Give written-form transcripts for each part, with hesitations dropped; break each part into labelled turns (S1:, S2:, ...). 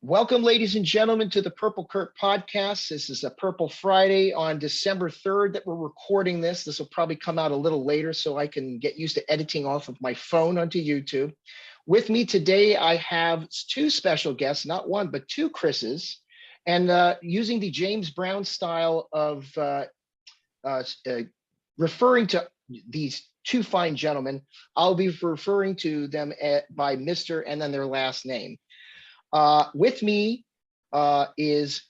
S1: Welcome, ladies and gentlemen, to the Purple Kurt podcast. This is a Purple Friday on December 3rd that we're recording this. This will probably come out a little later so I can get used to editing off of my phone onto YouTube. With me today, I have two special guests, not one, but two Chris's. And using the James Brown style of referring to these two fine gentlemen, I'll be referring to them by Mr. and then their last name. With me is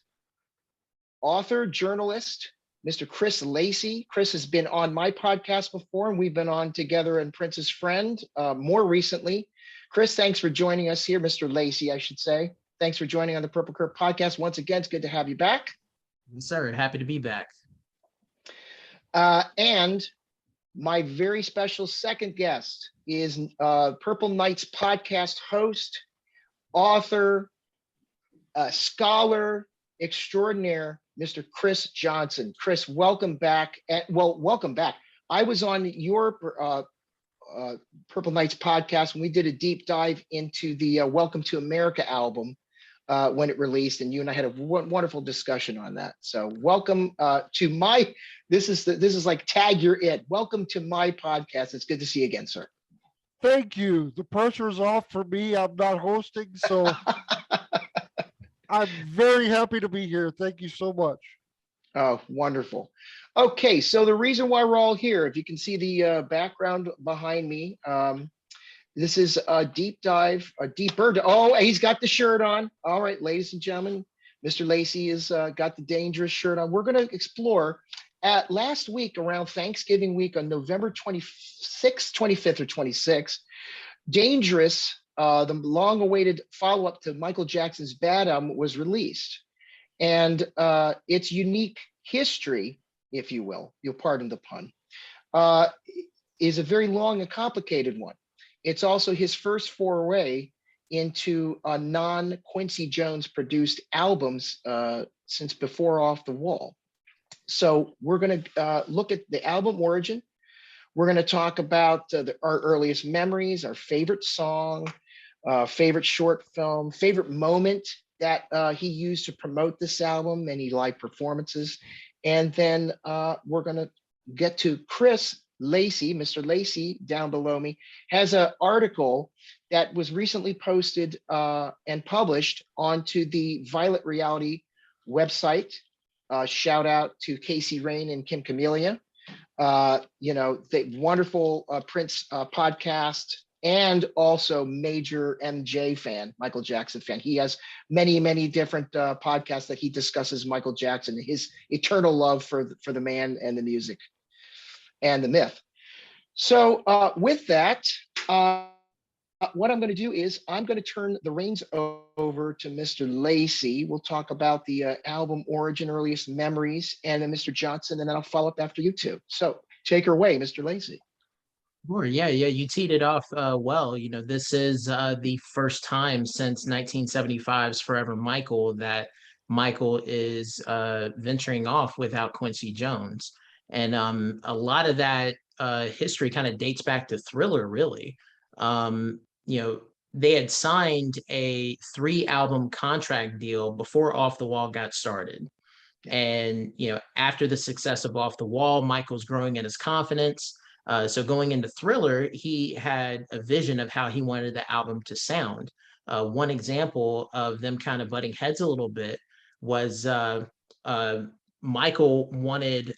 S1: author, journalist, Mr. Chris Lacy. Chris has been on my podcast before, and we've been on together in Prince's Friend more recently. Chris, thanks for joining us here. Mr. Lacy, I should say. Thanks for joining on the Purple Kurt podcast. Once again, it's good to have you back.
S2: Yes, sir. Happy to be back.
S1: And my very special second guest is Purple Nights podcast host, author, scholar extraordinaire, Mr. Chris Johnson. Chris, welcome back. Welcome back. I was on your Purple Nights podcast when we did a deep dive into the Welcome to America album when it released, and you and I had a wonderful discussion on that. So welcome to my, this is like tag you're it. Welcome to my podcast. It's good to see you again, sir.
S3: Thank you. The pressure is off for me. I'm not hosting, so I'm very happy to be here. Thank you so much.
S1: Oh, wonderful. Okay, so the reason why we're all here, if you can see the background behind me, this is a deep dive, a deeper. Oh, he's got the shirt on. All right, ladies and gentlemen, Mr. Lacy has got the dangerous shirt on. We're going to explore at last week around Thanksgiving week on November 26th, 25th or 26th, Dangerous, the long-awaited follow-up to Michael Jackson's Bad album was released. And its unique history, if you will, you'll pardon the pun, is a very long and complicated one. It's also his first foray into non-Quincy Jones produced albums since before Off the Wall. So we're going to look at the album origin. We're going to talk about our earliest memories, our favorite song, favorite short film, favorite moment that he used to promote this album, any live performances. And then we're going to get to Chris Lacy. Mr. Lacy down below me has an article that was recently posted and published onto the Violet Reality website. Shout out to Casey Rain and Kim Camellia, the wonderful Prince podcast, and also major MJ fan, Michael Jackson fan. He has many, many different podcasts that he discusses Michael Jackson, his eternal love for the man and the music and the myth. So with that, what I'm going to do is I'm going to turn the reins over to Mr. Lacy. We'll talk about the album origin, earliest memories, and then Mr. Johnson, and then I'll follow up after you two. So take her away, Mr. Lacy.
S2: Sure. Yeah. You teed it off well. This is the first time since 1975's Forever Michael that Michael is venturing off without Quincy Jones. And a lot of that history kind of dates back to Thriller, really. They had signed a 3-album contract deal before Off the Wall got started. And, after the success of Off the Wall, Michael's growing in his confidence. So going into Thriller, he had a vision of how he wanted the album to sound. One example of them kind of butting heads a little bit was Michael wanted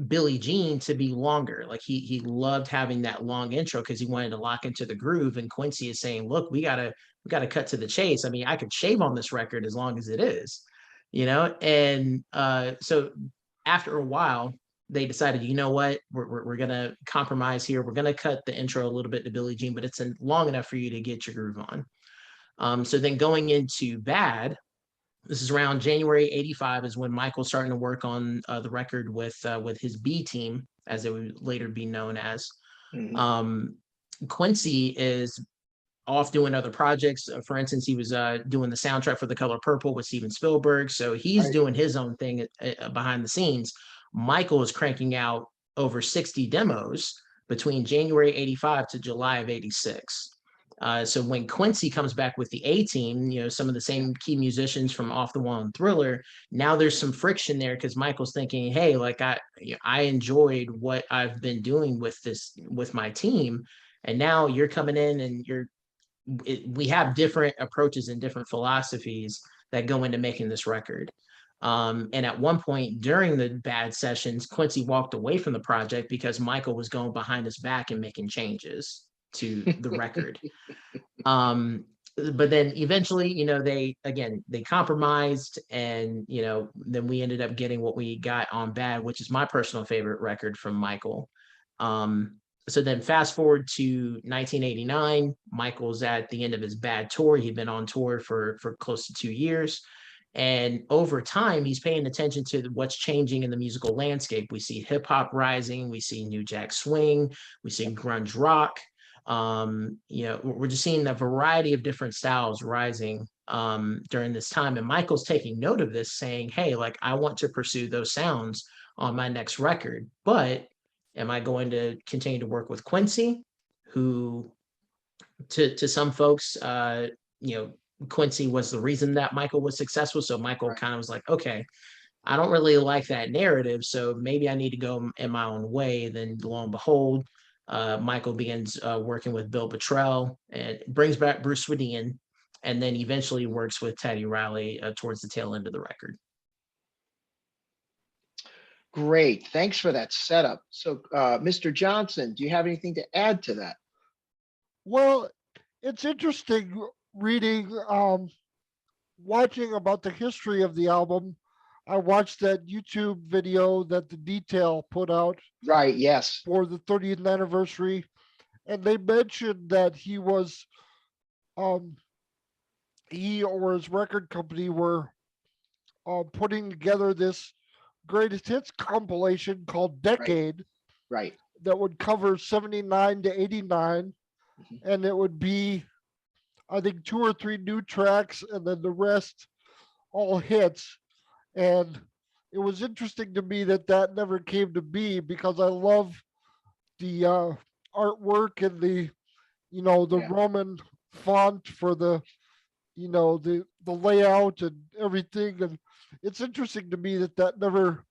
S2: Billie Jean to be longer. Like he loved having that long intro because he wanted to lock into the groove. And Quincy is saying, look, we gotta cut to the chase. I mean, I could shave on this record as long as it is, and so after a while, they decided, you know what, we're gonna compromise here. We're gonna cut the intro a little bit to Billie Jean, but it's long enough for you to get your groove on. So then going into Bad, this is around January 85 is when Michael's starting to work on the record with his B team, as it would later be known as. Mm-hmm. Quincy is off doing other projects. For instance, he was doing the soundtrack for The Color Purple with Steven Spielberg. So he's doing his own thing behind the scenes. Michael is cranking out over 60 demos between January 85 to July of 86. So when Quincy comes back with the A Team, some of the same key musicians from Off the Wall and Thriller, now there's some friction there because Michael's thinking, hey, like I enjoyed what I've been doing with my team, and now you're coming in and we have different approaches and different philosophies that go into making this record. And at one point during the bad sessions, Quincy walked away from the project because Michael was going behind his back and making changes to the record. But then eventually, they compromised, and then we ended up getting what we got on Bad, which is my personal favorite record from Michael. So then fast forward to 1989, Michael's at the end of his Bad tour. He'd been on tour for close to 2 years. And over time, he's paying attention to what's changing in the musical landscape. We see hip hop rising, we see New Jack Swing, we see grunge rock. We're just seeing a variety of different styles rising during this time. And Michael's taking note of this, saying, hey, like, I want to pursue those sounds on my next record, but am I going to continue to work with Quincy, who to some folks, Quincy was the reason that Michael was successful. So Michael kind of was like, okay, I don't really like that narrative, so maybe I need to go in my own way. Then lo and behold, Michael begins working with Bill Bottrell and brings back Bruce Swedien, and then eventually works with Teddy Riley towards the tail end of the record.
S1: Great. Thanks for that setup. So, Mr. Johnson, do you have anything to add to that?
S3: Well, it's interesting reading, watching about the history of the album. I watched that YouTube video that the Detail put out.
S1: Right, yes.
S3: For the 30th anniversary. And they mentioned that he or his record company were putting together this greatest hits compilation called Decade.
S1: Right.
S3: That would cover 79 to 89. Mm-hmm. And it would be, I think, 2 or 3 new tracks and then the rest all hits. And it was interesting to me that never came to be, because I love the artwork and the Roman font for the layout and everything. And it's interesting to me that never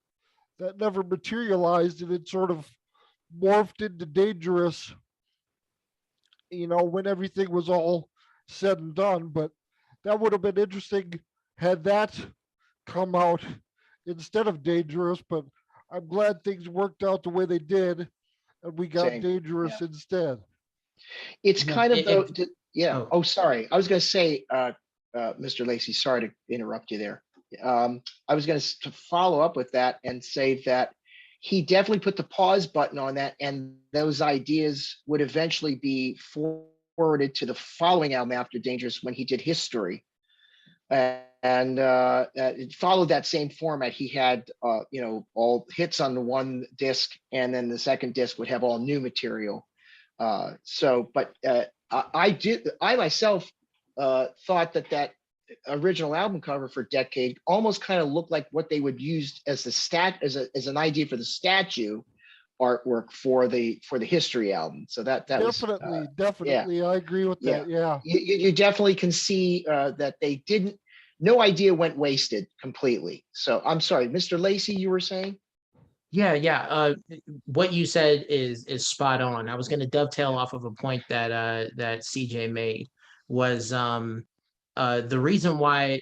S3: materialized, and it sort of morphed into Dangerous, when everything was all said and done. But that would have been interesting had that come out instead of Dangerous. But I'm glad things worked out the way they did, and we got Dangerous instead.
S1: It's kind of Oh, sorry. I was going to say, Mr. Lacy, sorry to interrupt you there. I was going to follow up with that and say that he definitely put the pause button on that, and those ideas would eventually be forwarded to the following album after Dangerous, when he did History. And it followed that same format. He had, all hits on the one disc, and then the second disc would have all new material. I myself thought that original album cover for Decade almost kind of looked like what they would use as as an idea for the statue artwork for the History album. So that
S3: definitely, I agree with that. Yeah,
S1: you definitely can see that they didn't. No idea went wasted completely. So I'm sorry, Mr. Lacy, you were saying?
S2: Yeah. What you said is spot on. I was going to dovetail off of a point that CJ made, was the reason why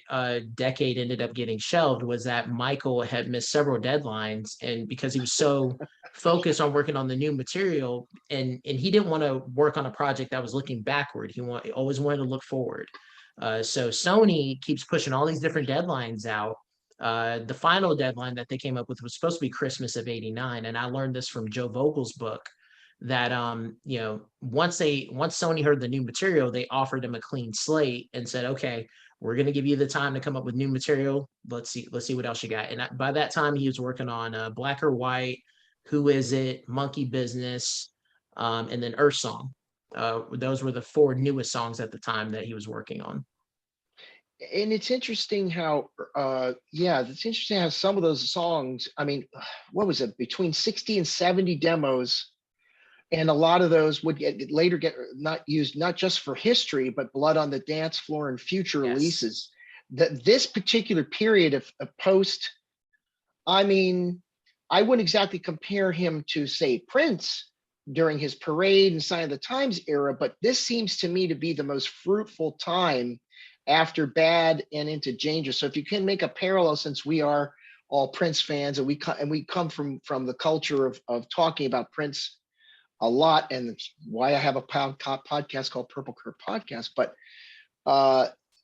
S2: Decade ended up getting shelved was that Michael had missed several deadlines, and because he was so focused on working on the new material, and he didn't want to work on a project that was looking backward. He always wanted to look forward. So Sony keeps pushing all these different deadlines out. The final deadline that they came up with was supposed to be Christmas of '89, and I learned this from Joe Vogel's book, that once Sony heard the new material, they offered him a clean slate and said, okay, we're going to give you the time to come up with new material. Let's see what else you got. And by that time, he was working on Black or White, Who Is It, Monkey Business, and then Earth Song. Those were the 4 newest songs at the time that he was working on.
S1: And it's interesting how, some of those songs, I mean, what was it, between 60 and 70 demos. And a lot of those would later get not used, not just for history, but Blood on the Dance Floor and future
S2: Yes.
S1: releases. That this particular period of post, I mean, I wouldn't exactly compare him to, say, Prince during his Parade and Sign of the Times era, but this seems to me to be the most fruitful time after Bad and into Dangerous. So if you can make a parallel, since we are all Prince fans and we come from the culture of talking about Prince a lot, and it's why I have a podcast called Purple Curve Podcast. But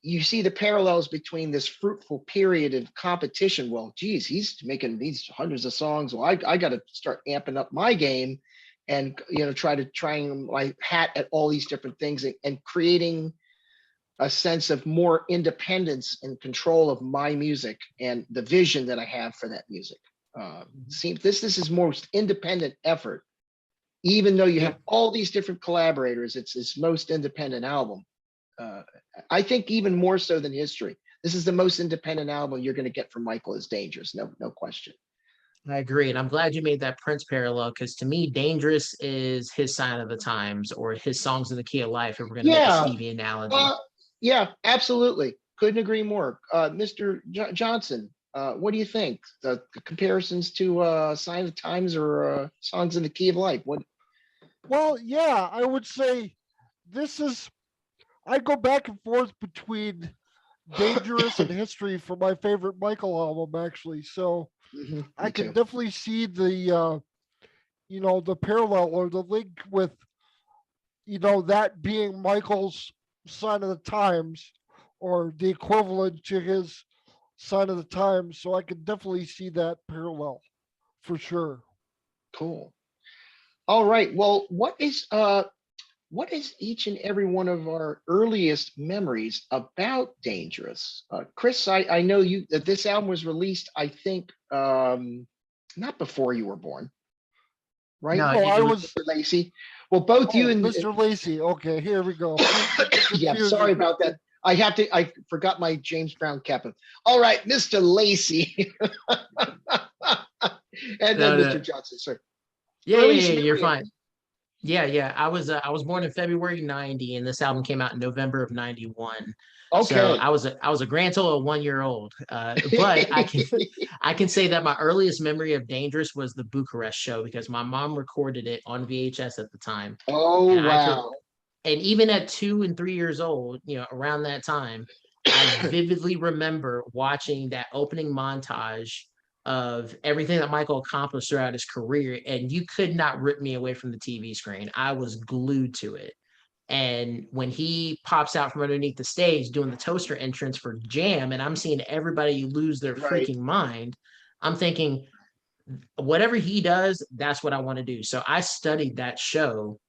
S1: you see the parallels between this fruitful period of competition. Well, geez, he's making these hundreds of songs. Well, I got to start amping up my game, and trying my hat at all these different things, and creating a sense of more independence and control of my music and the vision that I have for that music. Seems this is most independent effort. Even though you have all these different collaborators, it's his most independent album. I think even more so than History. This is the most independent album you're going to get from Michael is Dangerous, no question.
S2: I agree. And I'm glad you made that Prince parallel, because to me, Dangerous is his Sign of the Times, or his Songs in the Key of Life, if we're going to make a Stevie analogy.
S1: Yeah, absolutely. Couldn't agree more. Mr. Johnson, what do you think? The comparisons to Sign of the Times or Songs in the Key of Life? What?
S3: Well, yeah, I would say I go back and forth between Dangerous and History for my favorite Michael album, actually. So I can definitely see the the parallel or the link with that being Michael's Sign of the Times, or the equivalent to his Sign of the Times. So I can definitely see that parallel for sure.
S1: Cool. All right. Well, what is each and every one of our earliest memories about Dangerous? Chris, I know that this album was released, I think, not before you were born, right?
S2: No,
S3: Oh, I was
S1: Mr. Lacy. Well, both you and
S3: Mr. Lacy. Okay, here we go.
S1: yeah, sorry about that. I forgot my James Brown cap. All right, Mr. Lacy. And then Mr. Johnson, sorry.
S2: Yeah, you're fine. Yeah. I was born in February '90, and this album came out in November of '91.
S1: Okay.
S2: So I was a grand total of 1 year old. But I can say that my earliest memory of Dangerous was the Bucharest show, because my mom recorded it on VHS at the time.
S1: Oh,
S2: and
S1: wow.
S2: And even at 2 and 3 years old, around that time, I vividly remember watching that opening montage of everything that Michael accomplished throughout his career, and you could not rip me away from the TV screen. I was glued to it. And when he pops out from underneath the stage doing the toaster entrance for Jam, and I'm seeing everybody lose their freaking mind, I'm thinking, whatever he does, that's what I want to do. So I studied that show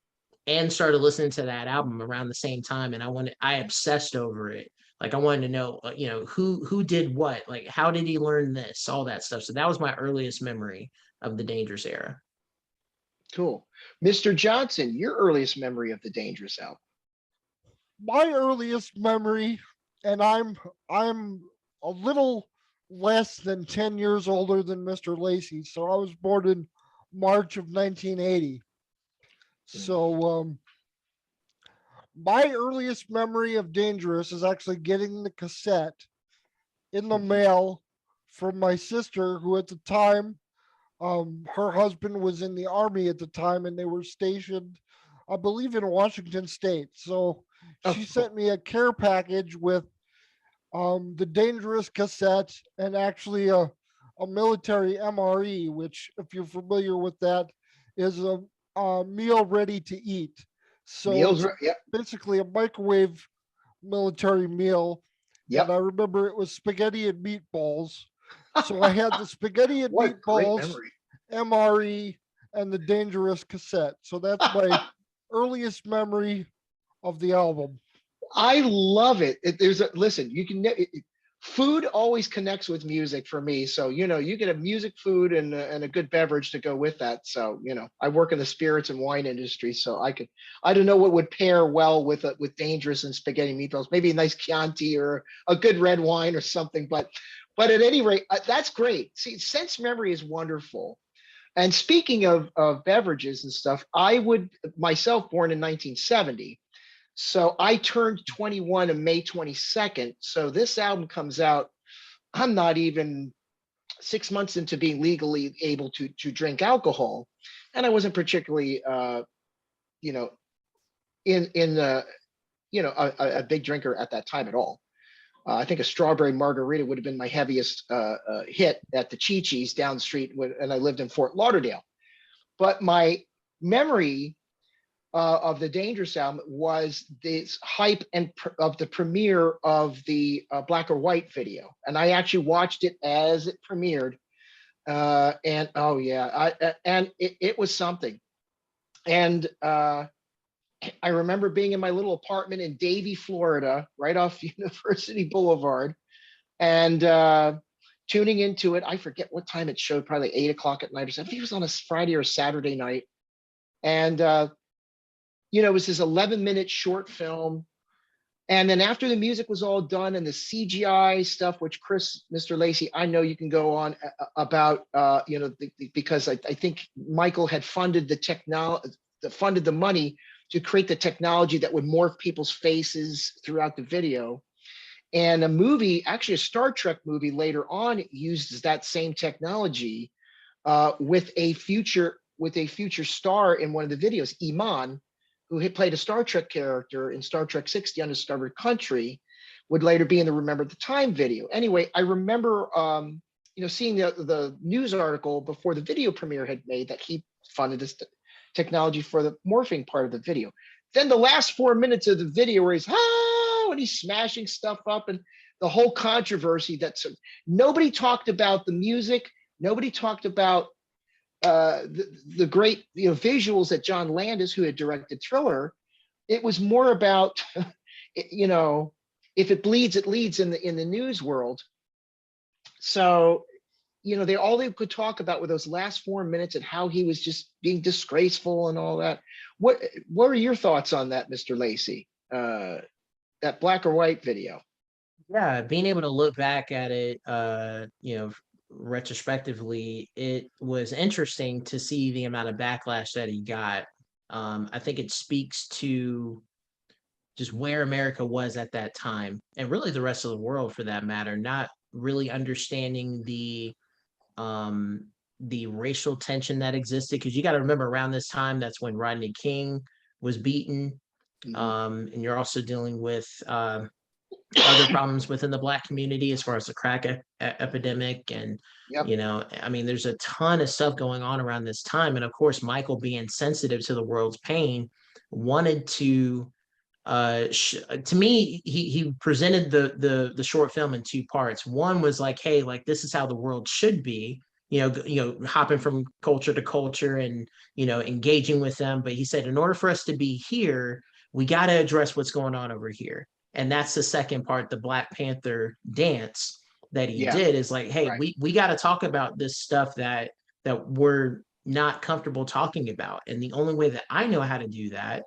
S2: and started listening to that album around the same time, and I obsessed over it. Like, I wanted to know, who did what, like, how did he learn this, all that stuff. So that was my earliest memory of the Dangerous era.
S1: Cool. Mr. Johnson, your earliest memory of the Dangerous album?
S3: My earliest memory, and I'm a little less than 10 years older than Mr. Lacy, so I was born in March of 1980. So my earliest memory of Dangerous is actually getting the cassette in the mail from my sister, who at the time, her husband was in the Army at the time, and they were stationed, I believe, in Washington State. So she sent me a care package with the Dangerous cassette, and actually a military MRE, which, if you're familiar with that, is a meal ready to eat. So it's basically a microwave military meal.
S1: Yep.
S3: And I remember it was spaghetti and meatballs. So I had the spaghetti and meatballs, MRE, and the Dangerous cassette. So that's my earliest memory of the album.
S1: I love it. Listen, you can food always connects with music for me. So, you get a music, food, and a good beverage to go with that. So, I work in the spirits and wine industry, so I don't know what would pair well with Dangerous and spaghetti meatballs. Maybe a nice Chianti or a good red wine or something. But at any rate, that's great. See, sense memory is wonderful. And speaking of beverages and stuff, I would myself born in 1970. So I turned 21 on May 22nd. So this album comes out, I'm not even 6 months into being legally able to drink alcohol. And I wasn't particularly, you know, in a big drinker at that time at all. I think a strawberry margarita would have been my heaviest hit at the Chi-Chi's down the street and I lived in Fort Lauderdale. But my memory of the Dangerous album was this hype and of the premiere of the black or white video. And I actually watched it as it premiered. And oh yeah, it was something. And I remember being in my little apartment in Davie, Florida, right off University Boulevard, and tuning into it. I forget what time it showed, probably 8 o'clock at night or something. I think it was on a Friday or Saturday night. And, it was this 11-minute short film. And then after the music was all done and the CGI stuff, which Mr. Lacy, I know you can go on about, because I think Michael had funded funded the money to create the technology that would morph people's faces throughout the video. And a movie, actually a Star Trek movie later on, uses that same technology with a future star in one of the videos, Iman, who had played a Star Trek character in Star Trek 6, The Undiscovered Country, would later be in the Remember the Time video. Anyway, I remember seeing the news article before the video premiere had made that he funded this technology for the morphing part of the video. Then the last 4 minutes of the video where he's and he's smashing stuff up and the whole controversy nobody talked about the music. Nobody talked about the great visuals that John Landis, who had directed Thriller. It was more about, if it bleeds, it leads in the news world. So they could talk about were those last 4 minutes and how he was just being disgraceful and all that. What are your thoughts on that, Mr. Lacy? That black or white video?
S2: Yeah, being able to look back at it, retrospectively, it was interesting to see the amount of backlash that he got. I think it speaks to just where America was at that time, and really the rest of the world for that matter, not really understanding the racial tension that existed. Because you got to remember, around this time, that's when Rodney King was beaten.
S1: Mm-hmm.
S2: And you're also dealing with other problems within the Black community as far as the crack epidemic. And,
S1: Yep.
S2: There's a ton of stuff going on around this time. And of course, Michael, being sensitive to the world's pain, wanted to, to me, he presented the short film in two parts. One was like, hey, like, this is how the world should be, hopping from culture to culture and, engaging with them. But he said, in order for us to be here, we got to address what's going on over here. And that's the second part, the Black Panther dance that he did, is like, hey, right, we got to talk about this stuff that we're not comfortable talking about. And the only way that I know how to do that,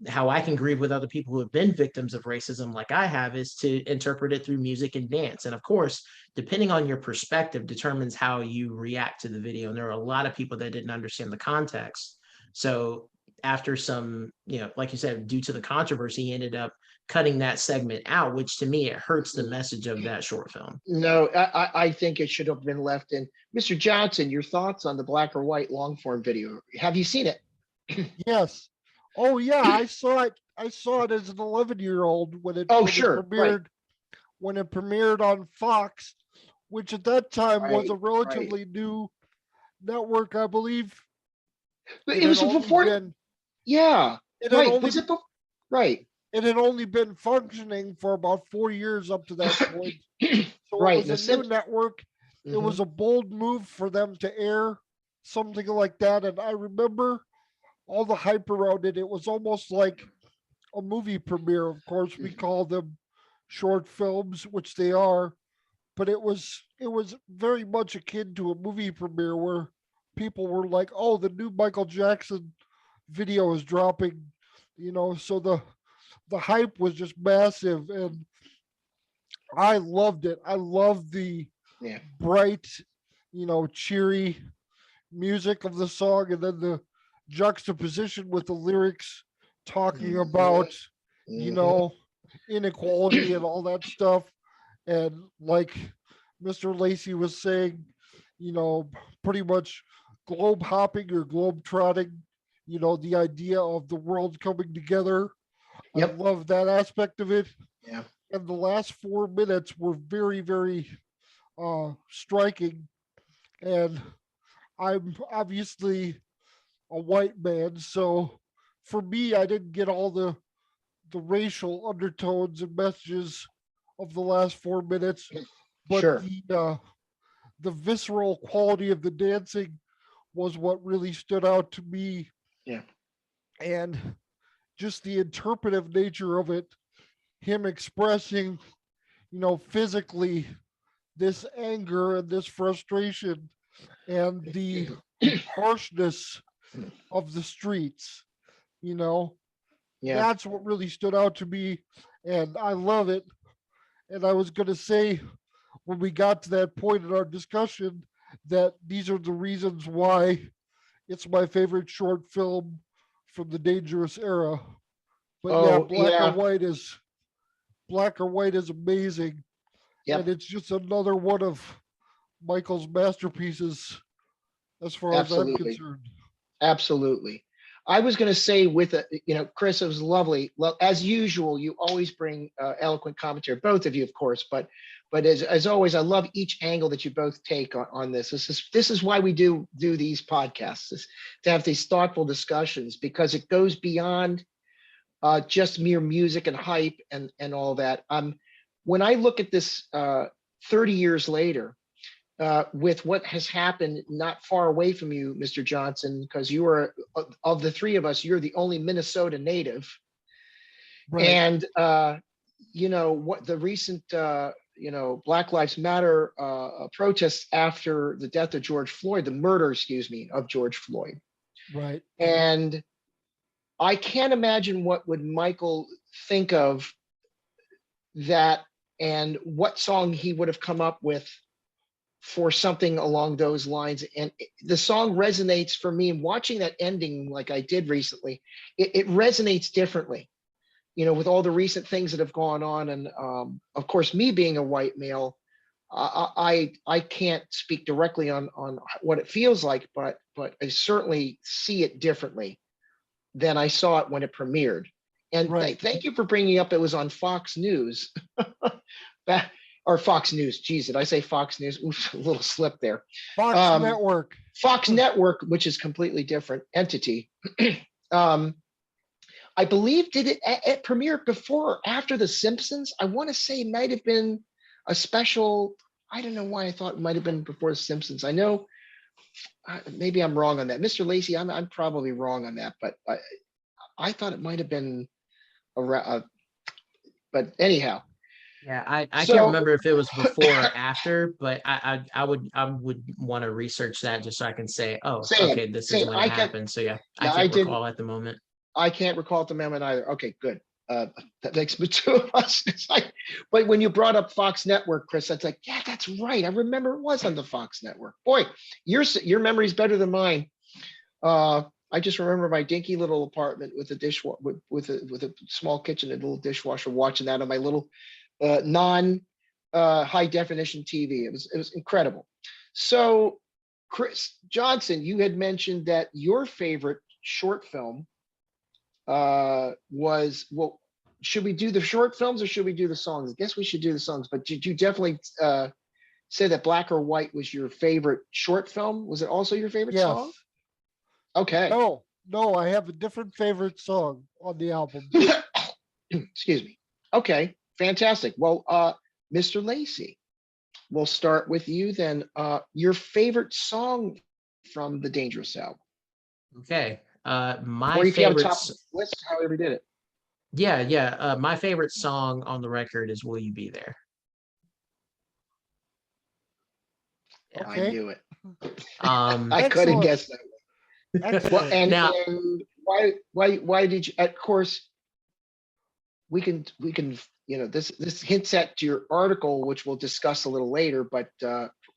S2: how I can grieve with other people who have been victims of racism like I have, is to interpret it through music and dance. And of course, depending on your perspective determines how you react to the video. And there are a lot of people that didn't understand the context. So after some, like you said, due to the controversy, he ended up cutting that segment out, which to me, it hurts the message of that short film.
S1: No, I think it should have been left in. Mr. Johnson, your thoughts on the black or white long form video? Have you seen it?
S3: Yes. Oh yeah, I saw it. I saw it as an 11-year-old when it
S1: Sure,
S3: premiered,
S1: right,
S3: when it premiered on Fox, which at that time was a
S1: right.
S3: relatively new network, I believe.
S1: But it was before. Yeah, right. Was it right?
S3: It had only been functioning for about 4 years up to that point. So
S1: Right.
S3: it was a new network. It was a bold move for them to air something like that. And I remember all the hype around it. It was almost like a movie premiere. Of course, we call them short films, which they are, but it was very much akin to a movie premiere where people were like, "Oh, the new Michael Jackson video is dropping," so the hype was just massive, and I loved it. I loved the bright, cheery music of the song and then the juxtaposition with the lyrics talking
S1: Mhm,
S3: about, you
S1: mhm.
S3: know, inequality and all that stuff. And like Mr. Lacy was saying, pretty much globe hopping or globe trotting, the idea of the world coming together. I
S1: Yep.
S3: love that aspect of it.
S1: Yeah.
S3: And the last 4 minutes were very, very striking. And I'm obviously a white man, so for me, I didn't get all the racial undertones and messages of the last 4 minutes, but
S1: Sure.
S3: the visceral quality of the dancing was what really stood out to me,
S1: Yeah.
S3: and just the interpretive nature of it, him expressing, physically this anger and this frustration and the harshness of the streets, you know,
S1: Yeah.
S3: that's what really stood out to me. And I love it. And I was going to say, when we got to that point in our discussion, that these are the reasons why it's my favorite short film from the Dangerous Era. But yeah,
S1: Oh, yeah.
S3: Black or White is amazing, and
S1: Yep.
S3: it's just another one of Michael's masterpieces as far as I'm
S1: Absolutely.
S3: concerned.
S1: Absolutely. I was going to say with a, Chris, it was lovely. Well, as usual, you always bring eloquent commentary, both of you, of course, but as always, I love each angle that you both take on this. This is why we do these podcasts, is to have these thoughtful discussions, because it goes beyond just mere music and hype and all that. When I look at this 30 years later, with what has happened not far away from you, Mr. Johnson, because you are, of the three of us, you're the only Minnesota native.
S3: Right.
S1: And, what the recent, Black Lives Matter protests after the death of George Floyd, the murder, excuse me, of George Floyd.
S3: Right.
S1: And I can't imagine what would Michael think of that, and what song he would have come up with for something along those lines. And the song resonates for me. Watching that ending, like I did recently, it resonates differently, with all the recent things that have gone on. And of course, me being a white male, I can't speak directly on what it feels like, but I certainly see it differently than I saw it when it premiered. And
S3: Right.
S1: thank you for bringing up, it was on Fox News. Back, or Fox News. Geez, did I say Fox News? Oof, a little slip there.
S3: Fox
S1: Um,
S3: Network.
S1: Fox Network, which is completely different entity. um, I believe did it premiere before or after The Simpsons? I want to say it might have been a special. I don't know why I thought it might have been before The Simpsons. I know, maybe I'm wrong on that, Mr. Lacy. I'm probably wrong on that, but I thought it might have been around. But anyhow,
S2: Yeah, I can't
S1: so
S2: remember if it was before or after, but I would want to research that just so I can say, oh,
S1: same,
S2: okay, this is
S1: same.
S2: when it
S1: I can.
S2: happened. So yeah, I
S1: Yeah, I
S2: can't
S1: didn't.
S2: recall at the moment.
S1: I can't recall at the moment either. Okay, good. That makes the two of us. It's like, but when you brought up Fox Network, Chris, that's like, yeah, that's right. I remember it was on the Fox Network. Boy, your memory's better than mine. I just remember my dinky little apartment with a dishwasher, with a small kitchen and a little dishwasher, watching that on my little non high definition TV. It was incredible. So, Chris Johnson, you had mentioned that your favorite short film was, well, should we do the short films or should we do the songs? I guess we should do the songs, but did you definitely say that Black or White was your favorite short film? Was it also your favorite song?
S3: Yes.
S1: Okay.
S3: No, I have a different favorite song on the album.
S1: Excuse me. Okay, fantastic. Well, Mr. Lacy, we'll start with you then. Your favorite song from the Dangerous album,
S2: Okay. My
S1: or if you have a top
S2: favorites,
S1: list, however you did it.
S2: yeah. My favorite song on the record is "Will You Be There." Yeah.
S1: I
S3: Okay.
S1: knew it.
S2: Um,
S1: I could have
S3: Excellent.
S1: guessed that. Well,
S3: Excellent.
S2: now,
S1: and why did you? Of course, we can this hints at your article, which we'll discuss a little later, but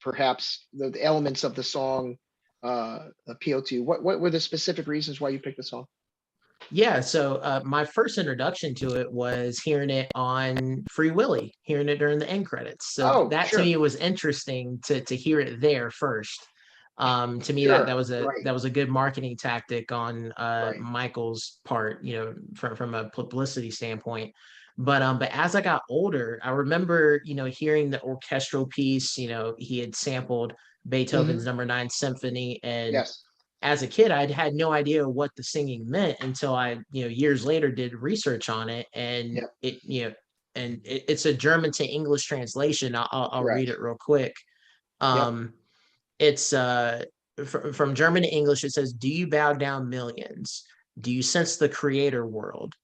S1: perhaps the elements of the song appeal to you? What were the specific reasons why you picked the song?
S2: Yeah, so my first introduction to it was hearing it on Free Willy, hearing it during the end credits. So
S1: Oh,
S2: that to
S1: sure,
S2: me was interesting to hear it there first. To me, that
S1: sure,
S2: that was a good marketing tactic on
S1: right.
S2: Michael's part, you know, from a publicity standpoint. But as I got older, I remember, you know, hearing the orchestral piece. You know, he had sampled Beethoven's
S1: Hmm.
S2: Number 9 Symphony, and
S1: Yes.
S2: as a kid, I'd had no idea what the singing meant until I, you know, years later did research on it, and
S1: Yep.
S2: it, you know, and it's a German to English translation. I'll read
S1: Correct.
S2: it real quick.
S1: Yep.
S2: Um, it's from German to English. It says, "Do you bow down millions? Do you sense the creator world?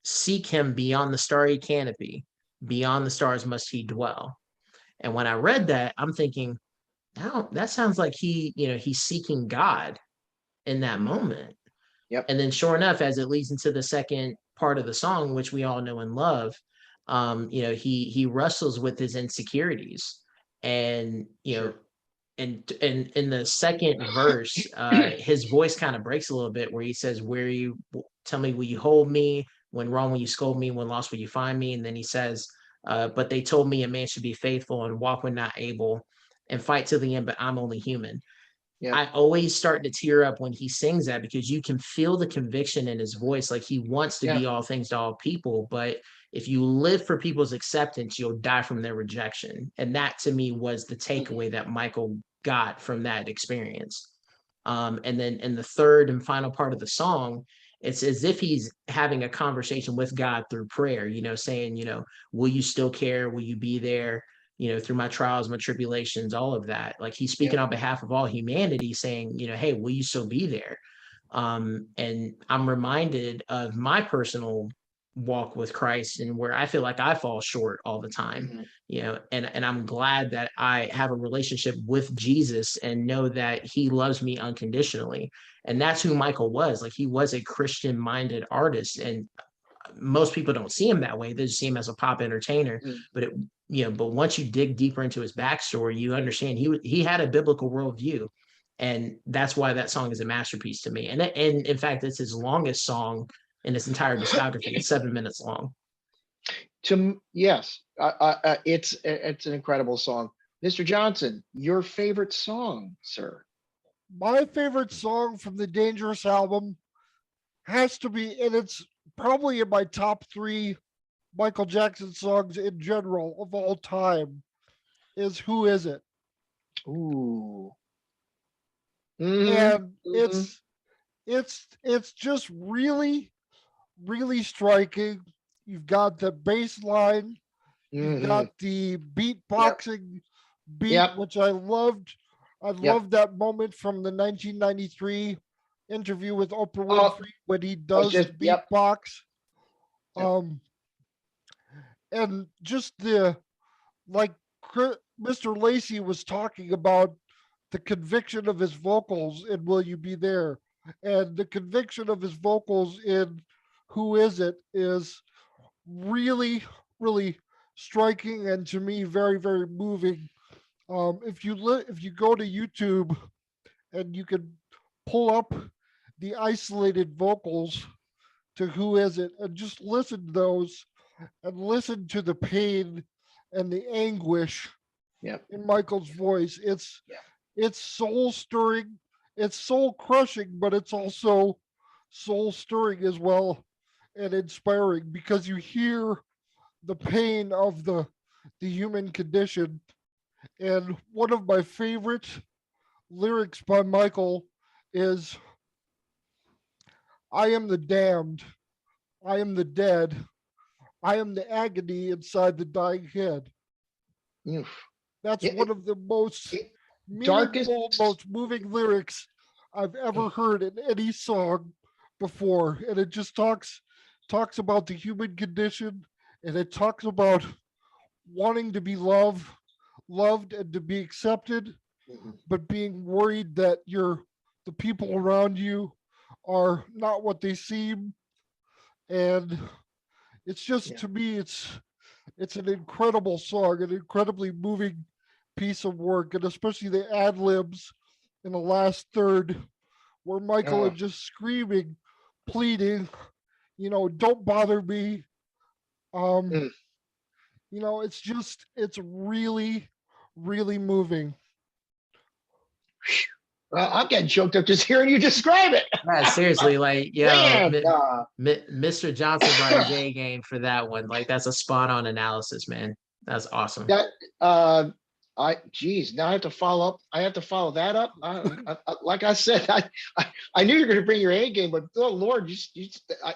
S2: Seek him beyond the starry canopy. Beyond the stars must he dwell." And when I read that, I'm thinking, oh, that sounds like he, you know, he's seeking God in that
S1: Mhm.
S2: moment.
S1: Yep.
S2: And then, sure enough, as it leads into the second part of the song, which we all know and love, you know, he wrestles with his insecurities, and you know,
S1: Sure.
S2: and in the second verse, his voice kind of breaks a little bit, where he says, "Where you tell me, will you hold me? When wrong, will you scold me? When lost, will you find me?" And then he says, "But they told me a man should be faithful and walk when not able, and fight to the end, but I'm only human."
S1: Yep.
S2: I always start to tear up when he sings that, because you can feel the conviction in his voice. Like, he wants to
S1: Yeah.
S2: be all things to all people, but if you live for people's acceptance, you'll die from their rejection. And that to me was the takeaway that Michael got from that experience. And then in the third and final part of the song, it's as if he's having a conversation with God through prayer, you know, saying, you know, will you still care? Will you be there? You know, through my trials, my tribulations, all of that. Like, he's speaking
S1: Yep.
S2: on behalf of all humanity, saying, you know, hey, will you still be there? And I'm reminded of my personal walk with Christ, and where I feel like I fall short all the time,
S1: Hmm.
S2: you know, and I'm glad that I have a relationship with Jesus and know that he loves me unconditionally. And that's who Michael was. Like, he was a Christian minded artist, and most people don't see him that way. They just see him as a pop entertainer. But it, you know, but once you dig deeper into his backstory, you understand he had a biblical worldview, and that's why that song is a masterpiece to me. And in fact, it's his longest song in his entire discography. It's 7 minutes long.
S1: Yes, it's an incredible song. Mr. Johnson, your favorite song, sir?
S3: My favorite song from the Dangerous album has to be, and it's probably in my top three Michael Jackson songs in general of all time, is "Who Is It?"
S1: Ooh. Hmm.
S3: And
S1: Hmm.
S3: it's just really, really striking. You've got the bass line, you've
S1: Hmm.
S3: got the
S1: Yep.
S3: beatboxing beat,
S1: Yep.
S3: which I loved. I
S1: Yep.
S3: loved that moment from the 1993 interview with Oprah
S1: Oh,
S3: Winfrey when he
S1: I was
S3: does
S1: just,
S3: the
S1: yep.
S3: beatbox.
S1: Yep.
S3: Um, and just the, like Mr. Lacy was talking about, the conviction of his vocals in "Will You Be There?" and the conviction of his vocals in "Who Is It?" is really, really striking, and to me very, very moving. If you go to YouTube and you can pull up the isolated vocals to "Who Is It?" and just listen to those, and listen to the pain and the anguish
S1: Yep.
S3: in Michael's voice.
S1: Yep.
S3: It's soul stirring, it's soul crushing, but it's also soul stirring as well, and inspiring, because you hear the pain of the human condition. And one of my favorite lyrics by Michael is, "I am the damned, I am the dead, I am the agony inside the dying head."
S1: Oof.
S3: That's
S1: Yeah,
S3: one of the most
S1: darkest.
S3: meaningful, most moving lyrics I've ever heard in any song before. And it just talks about the human condition, and it talks about wanting to be loved and to be accepted,
S1: Mhm.
S3: but being worried that the people around you are not what they seem. And it's just,
S1: Yeah.
S3: to me, it's an incredible song, an incredibly moving piece of work, and especially the ad libs in the last third where Michael
S1: Oh,
S3: is just screaming, pleading, don't bother me. Um,
S1: mm.
S3: it's really, really moving.
S1: Well, I'm getting choked up just hearing you describe it.
S2: Yeah, seriously, like,
S1: Man,
S2: Mr. Johnson brought his A game for that one. Like, that's a spot on analysis, man. That's awesome.
S1: that geez, now I have to follow up. I have to follow that up. Like I said, I knew you were going to bring your A game, but oh Lord,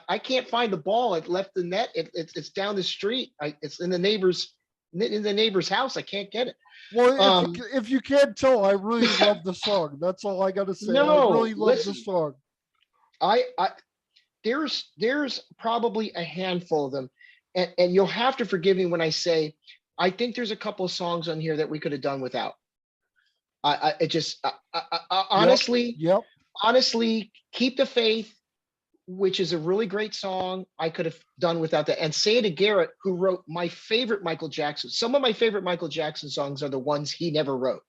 S1: I can't find the ball. It left the net. It's down the street. It's in the neighbor's house. I can't get it.
S3: Well,
S1: Um,
S3: if you can't tell, I really love the song. That's all I gotta say. I
S1: no,
S3: really love the
S1: listen,
S3: song.
S1: I there's probably a handful of them, and you'll have to forgive me when I say I think there's a couple of songs on here that we could have done without. It just
S3: Yep,
S1: honestly,
S3: yep.
S1: honestly, Keep the Faith, which is a really great song, I could have done without that. And Say It to Garrett, who wrote my favorite Michael Jackson. Some of my favorite Michael Jackson songs are the ones he never wrote.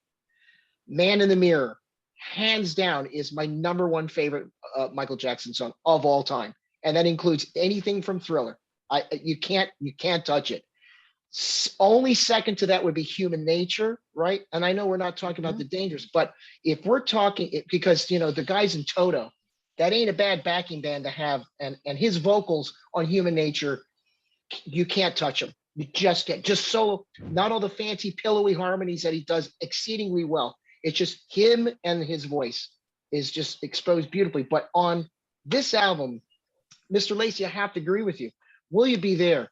S1: Man in the Mirror, hands down, is my number one favorite Michael Jackson song of all time, and that includes anything from Thriller. You can't touch it. Only second to that would be Human Nature, right? And I know we're not talking about
S3: Mhm.
S1: the dangers, but if we're talking, because the guys in Toto, that ain't a bad backing band to have, and his vocals on Human Nature, you can't touch them. You just can't. Just solo, not all the fancy pillowy harmonies that he does exceedingly well. It's just him and his voice is just exposed beautifully. But on this album, Mr. Lacy, I have to agree with you. Will You Be There?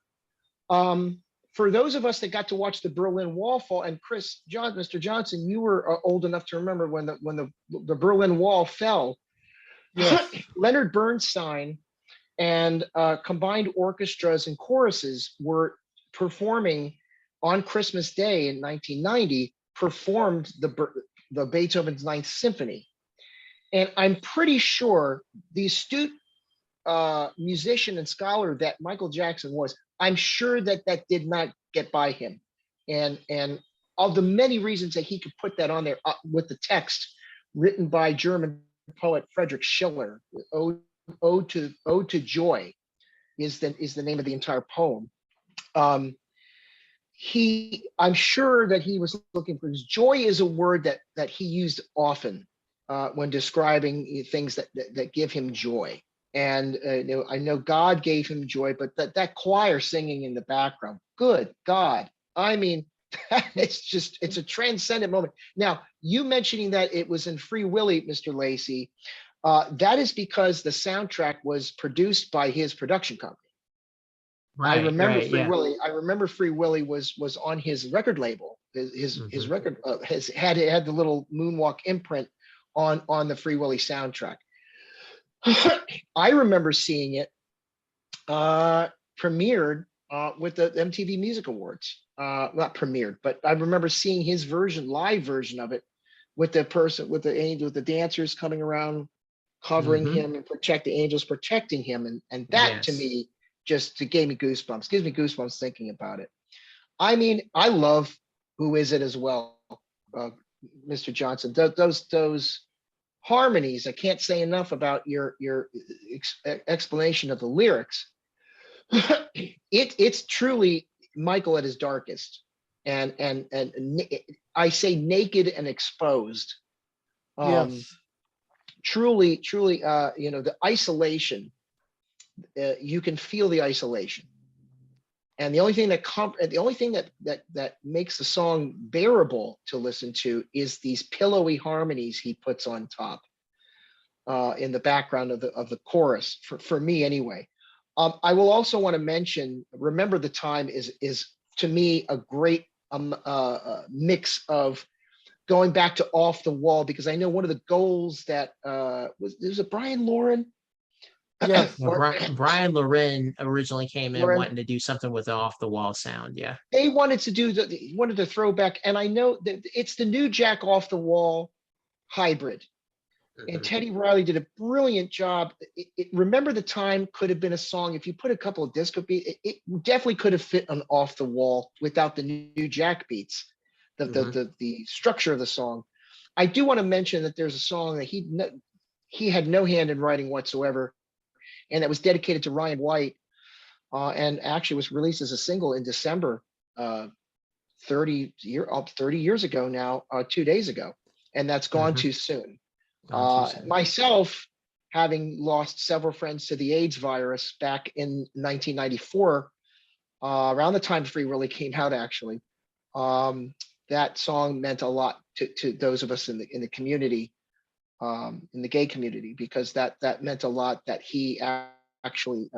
S1: For those of us that got to watch the Berlin Wall fall, and Mr. Johnson, you were old enough to remember when the Berlin Wall fell.
S3: Yes.
S1: Leonard Bernstein and combined orchestras and choruses were performing on Christmas Day in 1990. Performed the Beethoven's Ninth Symphony, and I'm pretty sure the astute musician and scholar that Michael Jackson was, I'm sure that did not get by him, and of the many reasons that he could put that on there with the text written by German poet Friedrich Schiller, Ode to Joy is the name of the entire poem. I'm sure that he was looking for his joy is a word that he used often when describing things that give him joy. And I know God gave him joy, but that choir singing in the background, good God. I mean, it's a transcendent moment. Now, you mentioning that it was in Free Willy, Mr. Lacy, that is because the soundtrack was produced by his production company. I
S2: Right,
S1: remember
S2: right,
S1: Free
S2: yeah.
S1: Willy. I remember Free Willy was on his record label. His record had the little moonwalk imprint on the Free Willy soundtrack. I remember seeing it premiered with the MTV Music Awards. Not premiered, but I remember seeing his live version of it, with the angel, with the dancers coming around, covering
S2: Hmm.
S1: him, and the angels protecting him, and that to
S2: Yes.
S1: me just gave me goosebumps. Gives me goosebumps thinking about it. I mean, I love Who Is It as well, uh, Mr. Johnson. Those harmonies. I can't say enough about your explanation of the lyrics. It's truly Michael at his darkest, and I say naked and exposed. Um,
S3: Yes.
S1: truly, the isolation. You can feel the isolation, and the only thing that makes the song bearable to listen to is these pillowy harmonies he puts on top in the background of the chorus. For me, anyway. I will also want to mention, Remember the Time is to me a great mix of going back to Off the Wall, because I know one of the goals that was it Brian Lauren?
S3: Yes.
S2: Well, Brian Loren originally came in
S1: Lauren,
S2: wanting to do something with the off the wall sound. Yeah.
S1: they wanted to do wanted to throw back, and I know that it's the new Jack Off the Wall hybrid. And
S2: Mhm.
S1: Teddy Riley did a brilliant job. Remember the Time could have been a song, if you put a couple of disco beats, it definitely could have fit on Off the Wall without the new Jack beats,
S2: Mhm.
S1: the structure of the song. I do want to mention that there's a song that he had no hand in writing whatsoever, and that was dedicated to Ryan White, and actually was released as a single in December, 30 years ago now, 2 days ago, and that's Gone Too Soon.
S2: Gone Too Soon.
S1: Myself, having lost several friends to the AIDS virus back in 1994, around the time Free Willy came out, actually, that song meant a lot to those of us in the community, in the gay community, because that meant a lot that he actually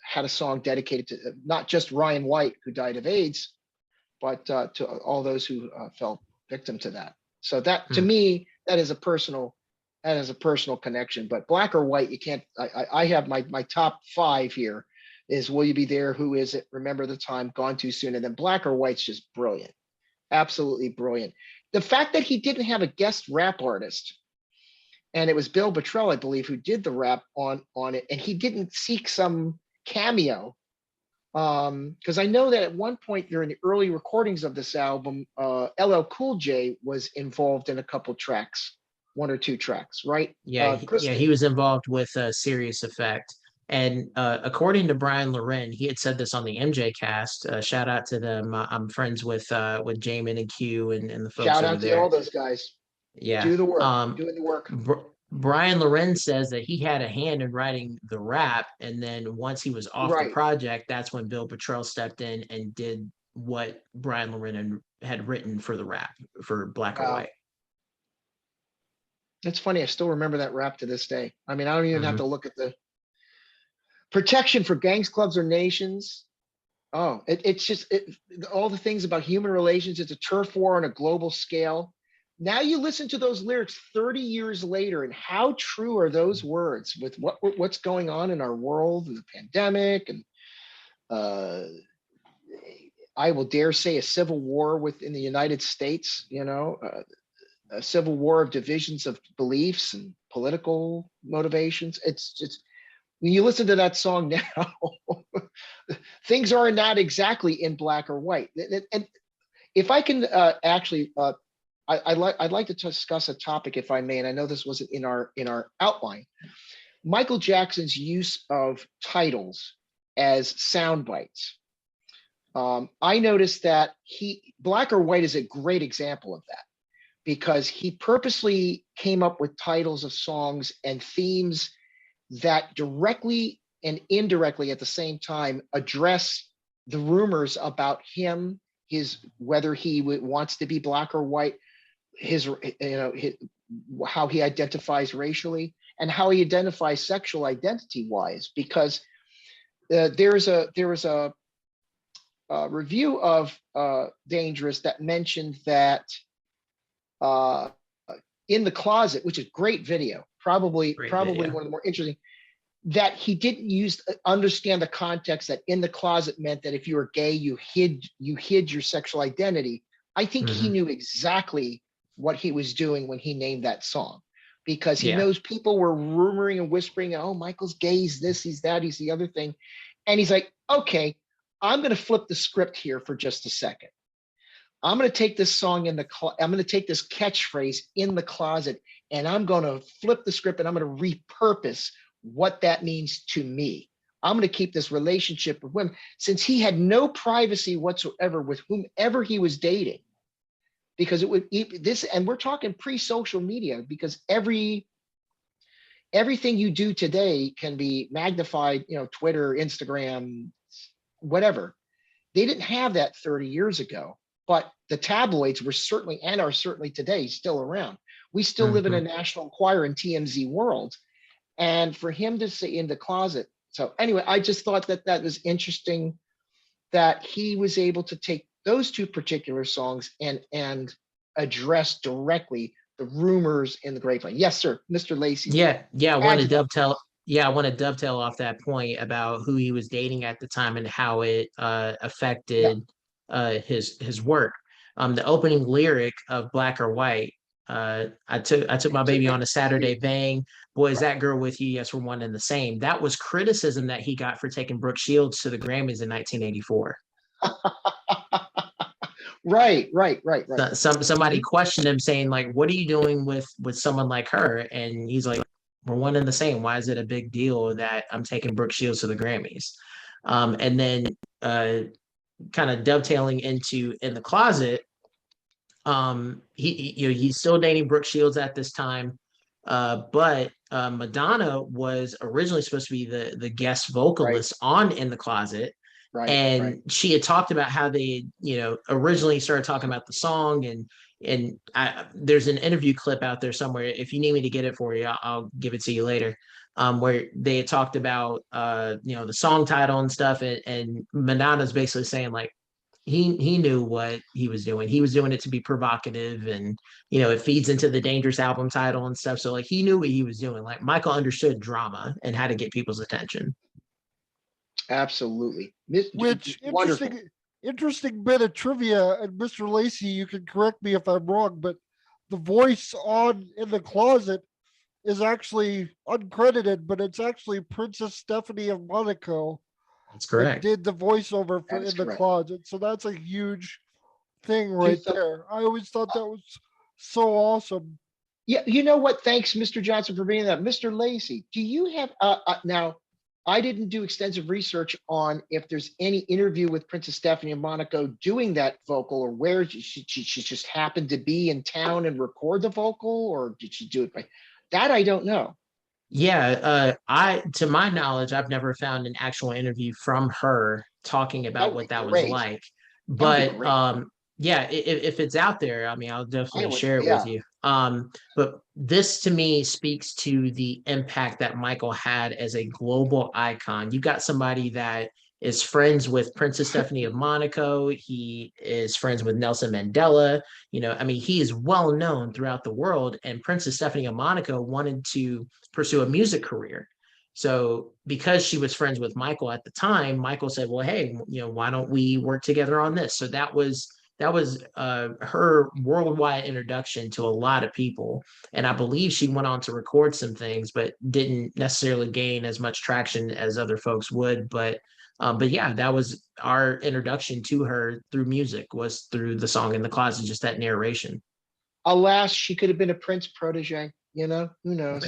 S1: had a song dedicated to not just Ryan White, who died of AIDS, but to all those who fell victim to that. So that, to me, that is a personal connection. But Black or White, you can't. I have my top 5 here. Is Will You Be There? Who Is It? Remember the Time? Gone Too Soon? And then Black or White's just brilliant, absolutely brilliant. The fact that he didn't have a guest rap artist, and it was Bill Bottrell, I believe, who did the rap on it, and he didn't seek some cameo. Because I know that at one point during the early recordings of this album, LL Cool J was involved in a couple tracks, 1 or 2 tracks, right?
S2: Yeah, he was involved with Serious Effect. And according to Brian Loren, he had said this on the MJ cast. Shout out to them. I'm friends with Jamin and Q and the folks
S1: Shout
S2: over
S1: out to
S2: there.
S1: all those guys.
S2: Yeah.
S1: Do the work. Doing the work.
S2: Brian Loren says that he had a hand in writing the rap, and then once he was off the project, that's when Bill Bottrell stepped in and did what Brian Loren had written for the rap for Black or White.
S1: It's funny. I still remember that rap to this day. I mean, I don't even have to look at the protection for gangs, clubs, or nations. Oh, it's just all the things about human relations. It's a turf war on a global scale. Now you listen to those lyrics 30 years later, and how true are those words with what's going on in our world and the pandemic, and I will dare say a civil war within the United States, a civil war of divisions of beliefs and political motivations. It's just, when you listen to that song now, things are not exactly in black or white. And if I can actually, I'd like to discuss a topic, if I may, and I know this wasn't in our outline. Michael Jackson's use of titles as sound bites. I noticed that Black or White is a great example of that, because he purposely came up with titles of songs and themes that directly and indirectly at the same time address the rumors about him, whether he wants to be black or white, how he identifies racially, and how he identifies sexual identity wise. Because there was a review of Dangerous that mentioned that In the Closet, which is great video, probably one of the more interesting, that he didn't understand the context that in the closet meant that if you were gay, you hid your sexual identity. I think he knew exactly what he was doing when he named that song, because he knows people were rumoring and whispering, oh, Michael's gay, he's this, he's that, he's the other thing. And he's like, okay, I'm going to flip the script here for just a second. I'm going to take this song I'm going to take this catchphrase in the closet, and I'm going to flip the script, and I'm going to repurpose what that means to me. I'm going to keep this relationship with women, since he had no privacy whatsoever with whomever he was dating, because and we're talking pre-social media, because everything you do today can be magnified, Twitter, Instagram, whatever. They didn't have that 30 years ago, but the tabloids were certainly, and are certainly today, still around. We still live in a National Enquirer and TMZ world. And for him to say In the Closet. So anyway, I just thought that was interesting, that he was able to take those 2 particular songs and address directly the rumors in the grapevine. Yes, sir, Mr. Lacy.
S2: Yeah. I want to dovetail. Yeah, I want to dovetail off that point about who he was dating at the time and how it affected his work. The opening lyric of Black or White. I took my baby on a Saturday, bang. Boy, is that girl with you? Yes, we're one and the same. That was criticism that he got for taking Brooke Shields to the Grammys in 1984.
S1: Right.
S2: Somebody questioned him saying like, what are you doing with someone like her? And he's like, we're one and the same. Why is it a big deal that I'm taking Brooke Shields to the Grammys? And then kind of dovetailing into In the Closet, he's still dating Brooke Shields at this time. But Madonna was originally supposed to be the guest vocalist on In the Closet. And she had talked about how they, originally started talking about the song, and there's an interview clip out there somewhere. If you need me to get it for you, I'll give it to you later. Where they had talked about, the song title and stuff, and Madonna's basically saying like he knew what he was doing. He was doing it to be provocative, and it feeds into the Dangerous album title and stuff. So like he knew what he was doing. Like Michael understood drama and how to get people's attention.
S1: Absolutely.
S3: Which interesting bit of trivia, and Mr. Lacy, you can correct me if I'm wrong, but the voice on In the Closet is actually uncredited, but it's actually Princess Stephanie of Monaco.
S2: That's correct.
S3: That did the voiceover for In the Closet. So that's a huge thing right there. I always thought that was so awesome.
S1: Yeah, you know what? Thanks, Mr. Johnson, for being that. Mr. Lacy, do you have now? I didn't do extensive research on if there's any interview with Princess Stephanie of Monaco doing that vocal, or where she just happened to be in town and record the vocal, or did she do it by that? I don't know.
S2: Yeah, to my knowledge, I've never found an actual interview from her talking about what that was like. But yeah, if it's out there, I mean, I'll definitely share it with you. But this to me speaks to the impact that Michael had as a global icon. You got somebody that is friends with Princess Stephanie of Monaco. He is friends with Nelson Mandela. I mean, he is well known throughout the world, and Princess Stephanie of Monaco wanted to pursue a music career. So because she was friends with Michael at the time, Michael said, well, hey, why don't we work together on this? So that was her worldwide introduction to a lot of people. And I believe she went on to record some things, but didn't necessarily gain as much traction as other folks would. But yeah, that was our introduction to her through music, was through the song In the Closet, just that narration.
S1: Alas, she could have been a Prince protege. Who knows?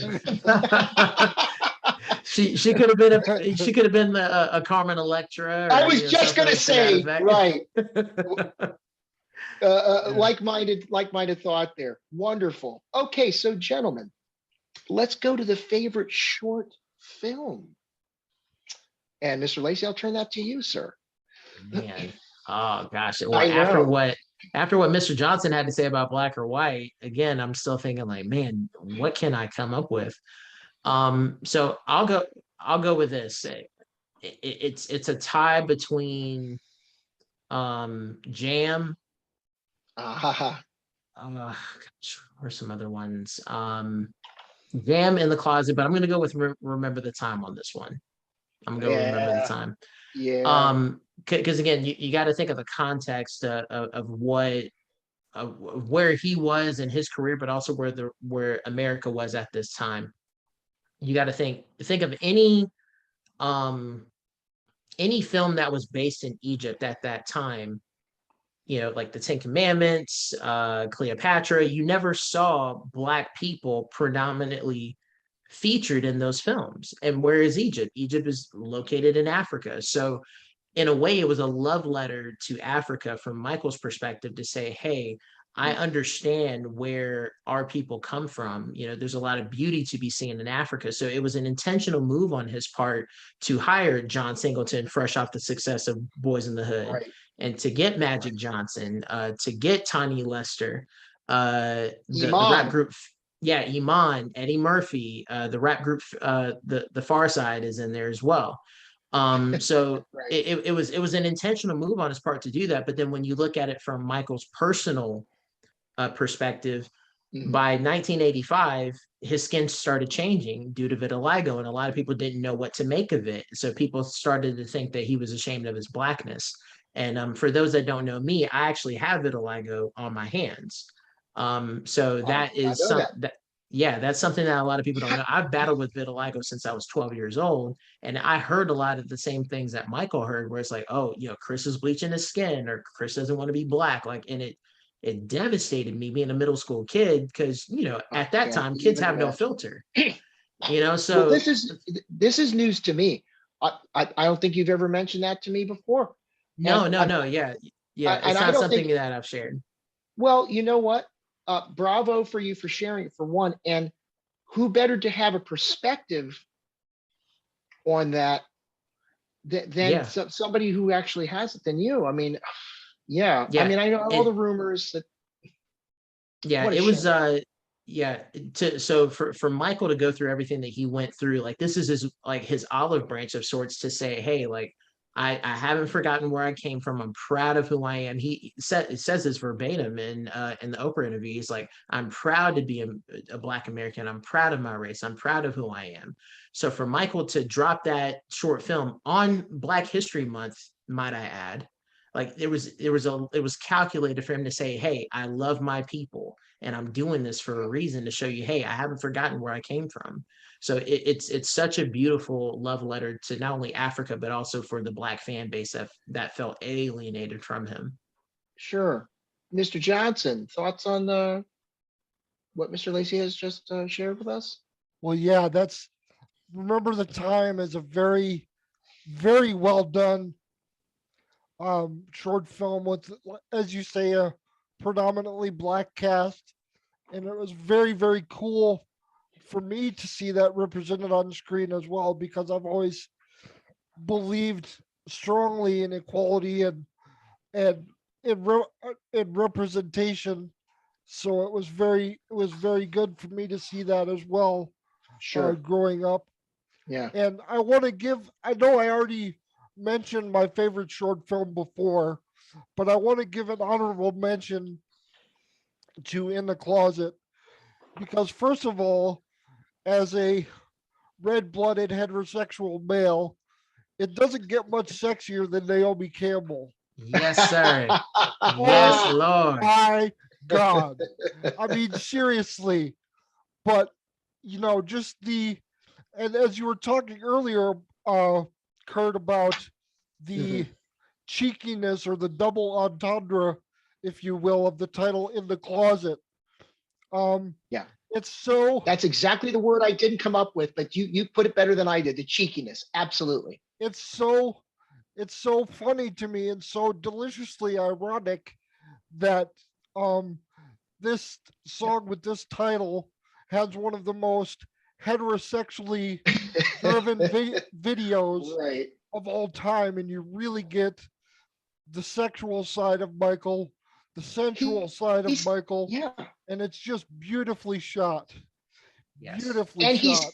S2: She could have been a Carmen Electra.
S1: I was just gonna say, right. Like-minded thought there. Wonderful. Okay, so gentlemen, let's go to the favorite short film. And Mr. Lacy, I'll turn that to you, sir.
S2: Man, oh gosh. Well, after what Mr. Johnson had to say about Black or White, again, I'm still thinking like, man, what can I come up with? So I'll go with this. It's a tie between Jam. Gosh, where's some other ones? Jam, In the Closet, but I'm gonna go with Remember the Time on this one. I'm gonna go Remember the Time.
S1: Yeah.
S2: Because again, you got to think of the context of where he was in his career, but also where America was at this time. You got to think of any film that was based in Egypt at that time. Like the Ten Commandments, Cleopatra. You never saw Black people predominantly featured in those films. And where is Egypt? Egypt is located in Africa. So in a way, it was a love letter to Africa from Michael's perspective to say, hey, I understand where our people come from. There's a lot of beauty to be seen in Africa. So it was an intentional move on his part to hire John Singleton, fresh off the success of Boys in the Hood, and to get Magic Johnson, to get Tiny Lester, the rap group. Yeah, Iman, Eddie Murphy, the rap group, the Far Side is in there as well. So it was an intentional move on his part to do that. But then when you look at it from Michael's personal perspective, by 1985, his skin started changing due to vitiligo, and a lot of people didn't know what to make of it. So people started to think that he was ashamed of his Blackness. And for those that don't know me, I actually have vitiligo on my hands. So that is something Yeah, that's something that a lot of people don't know. I've battled with vitiligo since I was 12 years old, and I heard a lot of the same things that Michael heard, where it's like, oh, Chris is bleaching his skin, or Chris doesn't want to be black. Like, and it devastated me being a middle school kid because
S1: I
S2: at that
S1: can't
S2: time kids
S1: even
S2: have no
S1: imagine.
S2: filter.
S1: Well,
S2: So
S1: this is news to me. I don't think you've ever mentioned that to me before, and
S2: no, no, no, yeah, yeah,
S1: and
S2: it's
S1: I
S2: not
S1: don't
S2: something
S1: think.
S2: that I've shared.
S1: Well, you know what? Bravo for you for sharing it for one, and who better to have a perspective on that than
S2: Yeah,
S1: somebody who actually has it than you. I mean, yeah. I
S2: yeah,
S1: mean, I know all the
S2: it
S1: rumors that.
S2: yeah,
S1: What a
S2: it was
S1: shame.
S2: yeah, so for Michael to go through everything that he went through, like this is his olive branch of sorts to say, hey, like I haven't forgotten where I came from. I'm proud of who I am. He says this verbatim in the Oprah interview. He's like, I'm proud to be a Black American. I'm proud of my race. I'm proud of who I am. So for Michael to drop that short film on Black History Month, might I add, like it was calculated for him to say, hey, I love my people and I'm doing this for a reason to show you, hey, I haven't forgotten where I came from. So it's such a beautiful love letter to not only Africa but also for the Black fan base that felt alienated from him.
S1: Sure. Mr. Johnson, thoughts on what Mr. Lacy has just shared with us?
S3: Well, yeah, that's Remember the Time is a very, very well done short film with, as you say, a predominantly black cast, and it was very, very cool for me to see that represented on screen as well, because I've always believed strongly in equality and in representation. So it was very good for me to see that as well,
S1: Sure.
S3: growing up.
S1: Yeah.
S3: And I want to give, I know I already mentioned my favorite short film before, but I want to give an honorable mention to In the Closet, because, first of all, as a red blooded heterosexual male, it doesn't get much sexier than Naomi Campbell.
S2: Yes, sir. Yes,
S3: Oh
S2: Lord.
S3: my God. I mean, seriously. But, just and as you were talking earlier, uh, Kurt, about the
S1: Mhm.
S3: cheekiness or the double entendre, if you will, of the title In the Closet. Um,
S1: Yeah.
S3: it's so
S1: That's exactly the word I didn't come up with, but you put it better than I did. The cheekiness. Absolutely.
S3: it's so it's so funny to me and so deliciously ironic that um this song with this title has one of the most heterosexually driven videos
S1: Right.
S3: of all time, and you really get the sexual side of Michael, the sensual
S1: He,
S3: side of
S1: he's
S3: Michael,
S1: yeah.
S3: and it's just beautifully shot.
S2: Yes.
S3: Beautifully shot.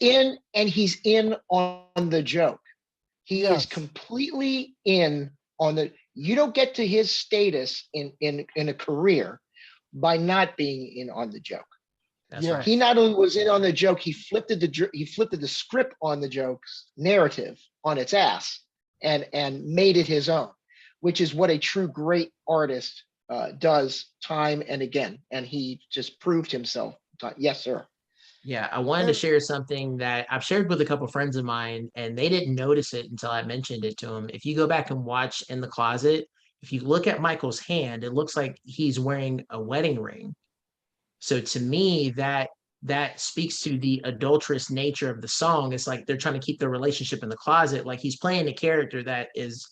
S1: And he's in on the joke. He is
S3: Yes.
S1: completely in on the. You don't get to his status in a career by not being in on the joke.
S2: That's right.
S1: He
S3: Yes.
S1: not only was in on the joke, he flipped the script on the joke's narrative on its ass and made it his own, which is what a true great artist does time and again. And he just proved himself. Yes, sir.
S2: Yeah, I wanted to
S3: And
S2: share something that I've shared with a couple friends of mine, and they didn't notice it until I mentioned it to them. If you go back and watch In the Closet, if you look at Michael's hand, it looks like he's wearing a wedding ring. So to me, that speaks to the adulterous nature of the song. It's like they're trying to keep their relationship in the closet. Like he's playing a character that is,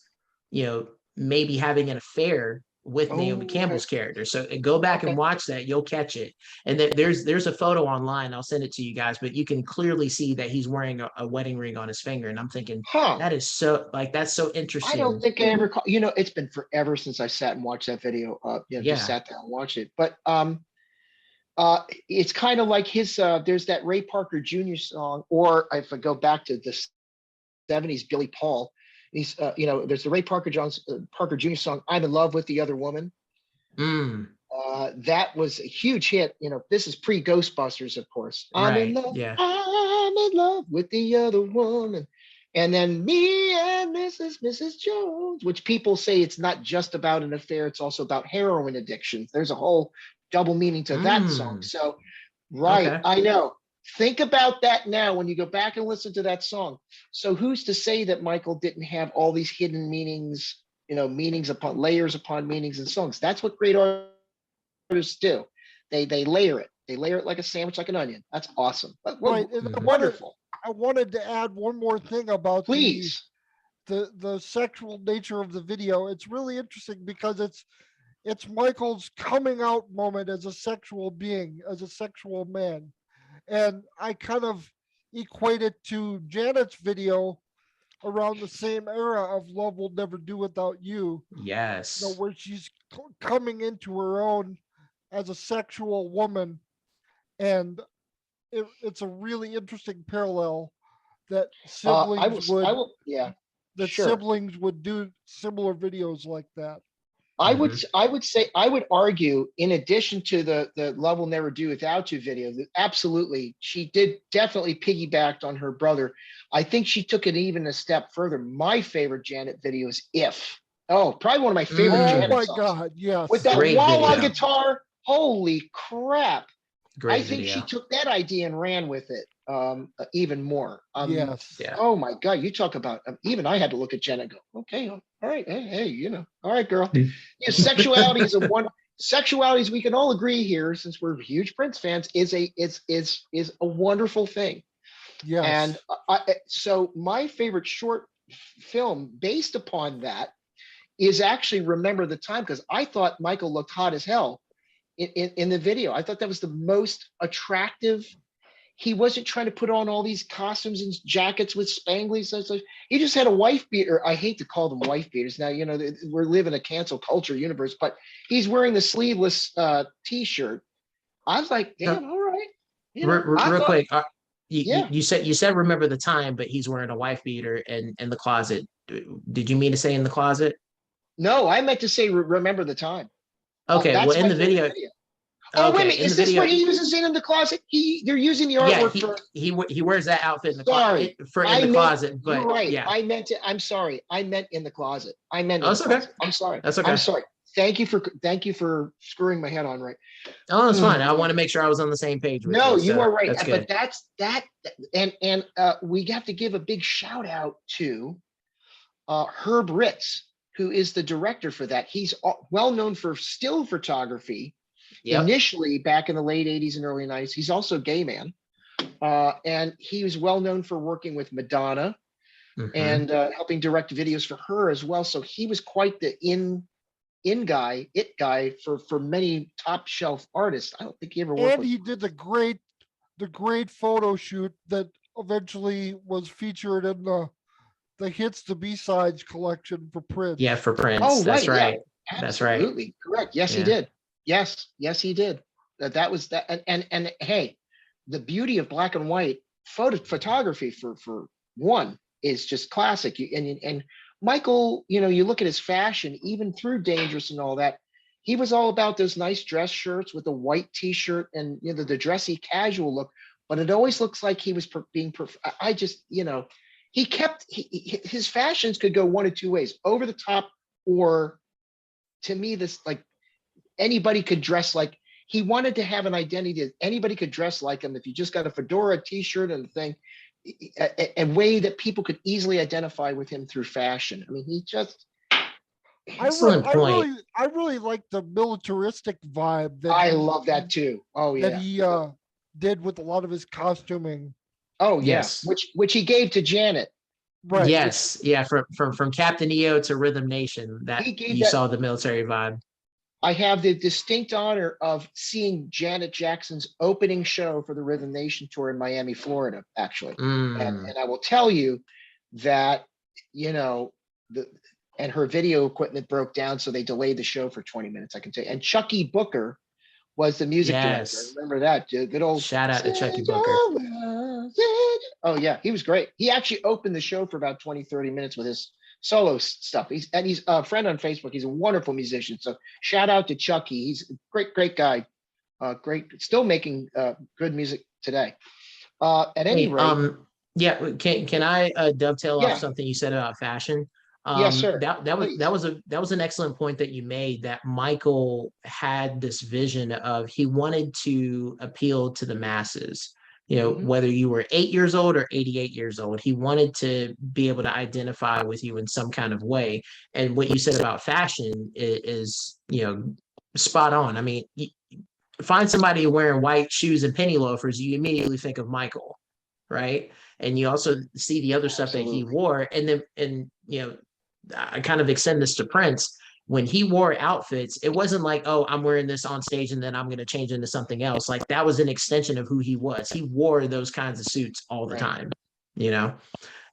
S2: maybe having an affair with Naomi
S1: Oh, okay.
S2: Campbell's character. So go back and
S1: Okay.
S2: watch that, you'll catch it. And there's a photo online. I'll send it to you guys, but you can clearly see that he's wearing a wedding ring on his finger. And I'm thinking
S1: Huh.
S2: that is so like that's so
S1: I don't
S2: interesting.
S1: think I ever caught, it's been forever since I sat and watched that video. Just
S2: Yeah.
S1: sat down and watched it. But it's kind of like his there's that Ray Parker Jr. song, or if I go back to the 70s, Billy Paul. He's there's the Ray Parker Jr. song, I'm in love with the other woman.
S2: Mm,
S1: That was a huge hit. This is pre Ghostbusters, of course.
S2: right. Yeah.
S1: I'm in love with the other woman. And then me and Mrs. Jones, which people say it's not just about an affair, it's also about heroin addiction. There's a whole double meaning to that song.
S2: Mm,
S1: So Right.
S2: Okay.
S1: I know. Think about that now when you go back and listen to that song. So who's to say that Michael didn't have all these hidden meanings, meanings upon layers upon meanings in songs? That's what great artists do. They layer it. They layer it like a sandwich, like an onion. That's awesome.
S3: Right. And
S1: Wonderful.
S3: I wanted to add one more thing about
S1: Please.
S3: the sexual nature of the video. It's really interesting because it's Michael's coming out moment as a sexual being, as a sexual man. And I kind of equate it to Janet's video around the same era of Love Will Never Do Without You,
S2: Yes.
S3: where she's coming into her own as a sexual woman. And it's a really interesting parallel that
S1: Yeah,
S3: that
S1: sure.
S3: siblings would do similar videos like that.
S1: I would argue, in addition to the Love Will Never Do Without You video, that absolutely she did definitely piggybacked on her brother. I think she took it even a step further. My favorite Janet video is If. Oh, probably one of my favorite
S3: Oh
S1: Janet
S3: my
S1: songs.
S3: God, yes.
S1: With that
S2: Great
S1: wah-wah
S2: video.
S1: guitar, holy crap.
S2: Great
S1: I think
S2: video.
S1: she took that idea and ran with it even more.
S3: Yes.
S2: Yeah.
S1: Oh my God, you talk about, even I had to look at Jen and go, okay, all right, hey, all right, girl. Yeah, sexuality is sexualities, we can all agree here, since we're huge Prince fans, is a wonderful thing.
S3: Yes.
S1: And so my favorite short film based upon that is actually Remember the Time, because I thought Michael looked hot as hell in the video. I thought that was the most attractive. He wasn't trying to put on all these costumes and jackets with spanglies. He just had a wife beater. I hate to call them wife beaters. Now, we're living a cancel culture universe, but he's wearing the sleeveless t-shirt. I was like, damn, all right.
S2: Real quick,
S1: yeah.
S2: you said Remember the Time, but he's wearing a wife beater in the closet. Did you mean to say in the closet?
S1: No, I meant to say Remember the Time.
S2: Okay, well, in the video.
S1: Oh,
S2: Okay,
S1: wait a minute. Is this what he uses in the closet? They're using the artwork for.
S2: He wears that outfit in the
S1: closet.
S2: closet. But
S1: you're right.
S2: Yeah,
S1: I'm sorry. I meant in the closet. I'm sorry.
S2: That's okay.
S1: I'm sorry. Thank you for screwing my head on right.
S2: Oh, that's fine. I want to make sure I was on the same page with
S1: No,
S2: you
S1: are right.
S2: That's good.
S1: But that, and we have to give a big shout out to Herb Ritz, who is the director for that. He's well known for still photography. Yep. Initially, back in the late 80s and early 90s, he's also a gay man. And he was well known for working with Madonna and helping direct videos for her as well. So he was quite the it guy for many top shelf artists. I don't think he ever worked.
S3: And he did the great photo shoot that eventually was featured in the Hits to B-Sides collection for Prince.
S2: Yeah, for Prince.
S1: Oh,
S2: that's right.
S1: Yeah.
S2: That's right.
S1: Absolutely correct. Yes, he did. Yes, he did. That was that. And hey, the beauty of black and white photography for one is just classic. And Michael, you look at his fashion, even through Dangerous and all that, he was all about those nice dress shirts with a white t-shirt and the dressy casual look. But it always looks like he was being. I just, he kept his fashions could go one of two ways: over the top, or to me, this like. Anybody could dress like he wanted to have an identity that anybody could dress like him if you just got a fedora, t-shirt, and a thing, a way that people could easily identify with him through fashion. I mean, he just.
S2: Excellent point.
S3: I really like the militaristic vibe that
S1: I love that too. Oh yeah,
S3: that he did with a lot of his costuming.
S1: Oh
S2: yes,
S1: which he gave to Janet.
S2: Right. Yes, from Captain EO to Rhythm Nation, that you saw the military vibe.
S1: I have the distinct honor of seeing Janet Jackson's opening show for the Rhythm Nation tour in Miami, Florida, actually. And I will tell you that, and her video equipment broke down, so they delayed the show for 20 minutes, I can tell you. And Chucky Booker was the music director. Remember that? Good old
S2: shout out to Chucky Booker.
S1: Oh yeah, he was great. He actually opened the show for about 20, 30 minutes with his solo stuff. He's a friend on Facebook. He's a wonderful musician. So shout out to Chucky. He's a great guy. Great, still making good music today. At any rate,
S2: can I dovetail off something you said about fashion?
S1: Yes, sir.
S2: That was an excellent point that you made, that Michael had this vision of, he wanted to appeal to the masses. You know, whether you were 8 years old or 88 years old, he wanted to be able to identify with you in some kind of way. And what you said about fashion is, you know, spot on. I mean, find somebody wearing white shoes and penny loafers, you immediately think of Michael, right? And you also see the other stuff that he wore. And then, and you know, I kind of extend this to Prince. When he wore outfits, it wasn't like, oh, I'm wearing this on stage and then I'm going to change into something else. Like, that was an extension of who he was. He wore those kinds of suits all the time, you know?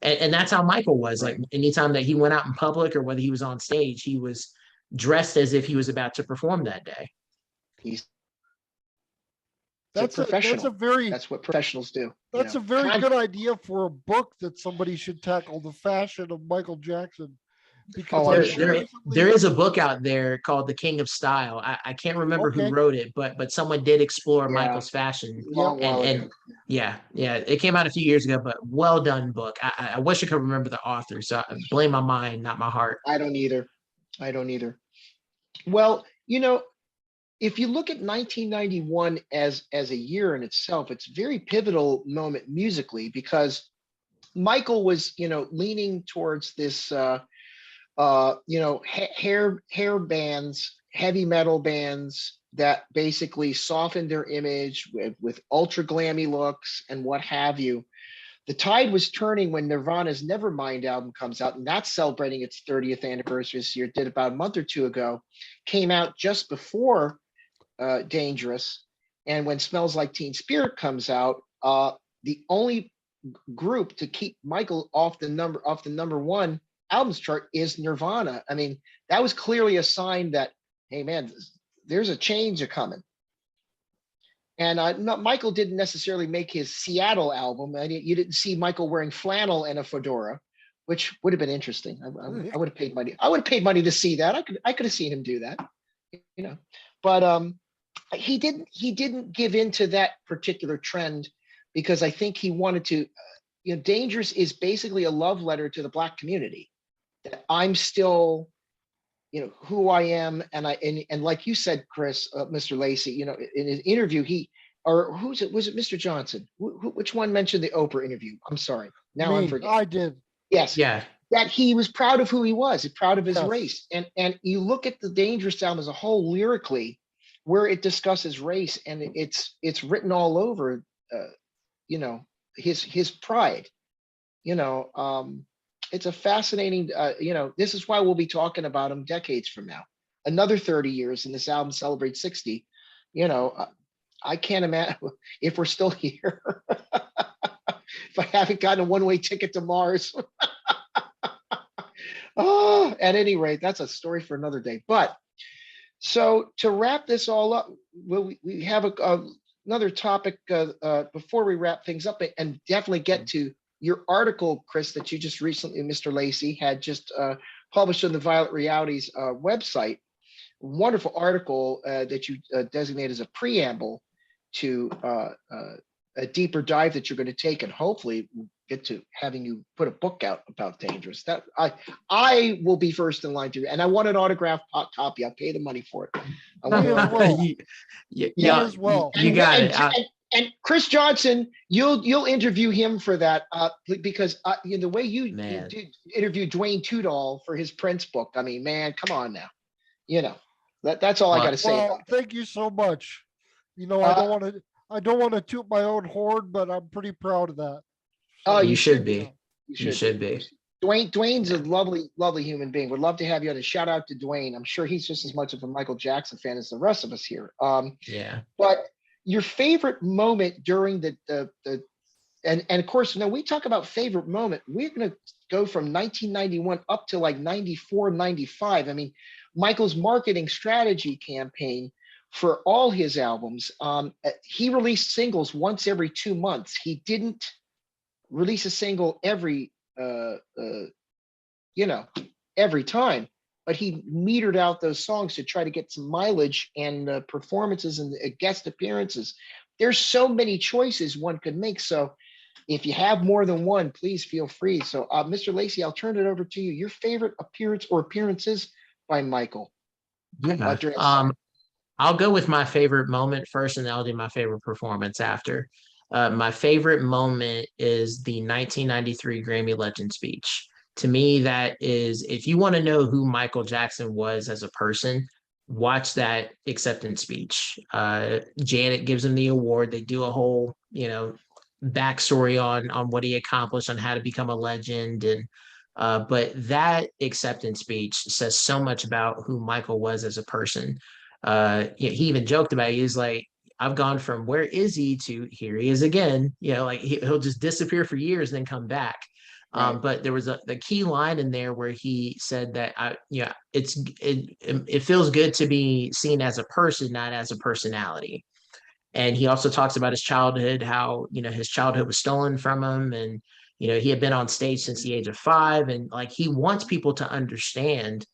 S2: And that's how Michael was. Like, anytime that he went out in public or whether he was on stage, he was dressed as if he was about to perform that day.
S1: He's
S3: That's
S1: what professionals do.
S3: That's a very good idea for a book that somebody should tackle the fashion of Michael Jackson.
S2: Because there is a book out there called The King of Style. I can't remember who wrote it, but someone did explore Michael's fashion. And it came out a few years ago, but well done book. I wish I could remember the author, so I blame my mind, not my heart.
S1: I don't either. Well, you know, if you look at 1991 as a year in itself, it's a very pivotal moment musically, because Michael was, you know, leaning towards this, you know, hair bands, heavy metal bands that basically softened their image with ultra glammy looks and what have you. The tide was turning when Nirvana's Nevermind album comes out, and that's celebrating its 30th anniversary this year. Did about a month or two ago, came out just before Dangerous. And when Smells Like Teen Spirit comes out, the only group to keep Michael off the number one albums chart is Nirvana. I mean, that was clearly a sign that, hey man, there's a change coming. And Michael didn't necessarily make his Seattle album. You didn't see Michael wearing flannel and a fedora, which would have been interesting. I would have paid money. I would have paid money to see that. I could have seen him do that, you know. But he didn't give in to that particular trend, because I think he wanted to. You know, Dangerous is basically a love letter to the Black community. That I'm still, you know, who I am, and like you said, Chris, Mr. Lacy, you know, in his interview, was it Mr. Johnson? Which one mentioned the Oprah interview? I'm sorry, now I'm forgetting.
S3: I did.
S1: Yes.
S2: Yeah.
S1: That he was proud of who he was, proud of his race, and you look at the Dangerous album as a whole lyrically, where it discusses race, and it's written all over, you know, his pride, you know. It's a fascinating, you know, this is why we'll be talking about him decades from now. Another 30 years, and this album celebrates 60. You know, I can't imagine if we're still here. If I haven't gotten a one-way ticket to Mars. Oh, at any rate, that's a story for another day. But so to wrap this all up, we have another topic before we wrap things up, and definitely get to your article, Chris, that you just recently, Mr. Lacy, had just published on the Violent Realities website. Wonderful article that you designate as a preamble to a deeper dive that you're going to take, and hopefully we'll get to having you put a book out about Dangerous. That I will be first in line to, and I want an autographed copy. I'll pay the money for it. I want it
S3: as well.
S2: You got it.
S1: And Chris Johnson, you'll interview him for that, because you know, the way you did interview Dwayne Tudall for his Prince book. I mean, man, come on now. You know, that's all I got to say.
S3: Well, thank you so much. You know, I don't want to toot my own horn, but I'm pretty proud of that.
S1: So,
S2: you should be. You should be.
S1: Dwayne's a lovely human being. Would love to have you on. A shout out to Dwayne. I'm sure he's just as much of a Michael Jackson fan as the rest of us here. But your favorite moment during and of course, now we talk about favorite moment, we're going to go from 1991 up to like 94, 95. I mean, Michael's marketing strategy campaign for all his albums, he released singles once every 2 months. He didn't release a single every time, but he metered out those songs to try to get some mileage and performances and guest appearances. There's so many choices one could make. So If you have more than one, please feel free. So, Mr. Lacy, I'll turn it over to you. Your favorite appearance or appearances by Michael
S2: Yeah.
S1: during a set.
S2: I'll go with my favorite moment first, and then I'll do my favorite performance after. My favorite moment is the 1993 Grammy Legend speech. To me, that is, if you want to know who Michael Jackson was as a person, watch that acceptance speech. Janet gives him the award. They do a whole, backstory on what he accomplished, on how to become a legend, and but that acceptance speech says so much about who Michael was as a person. He even joked about it. He was like, I've gone from where is he to here he is again. Like he'll just disappear for years and then come back.
S1: Right.
S2: But there was the key line in there where he said that it feels good to be seen as a person, not as a personality. And he also talks about his childhood, how his childhood was stolen from him, and he had been on stage since the age of 5, and like he wants people to understand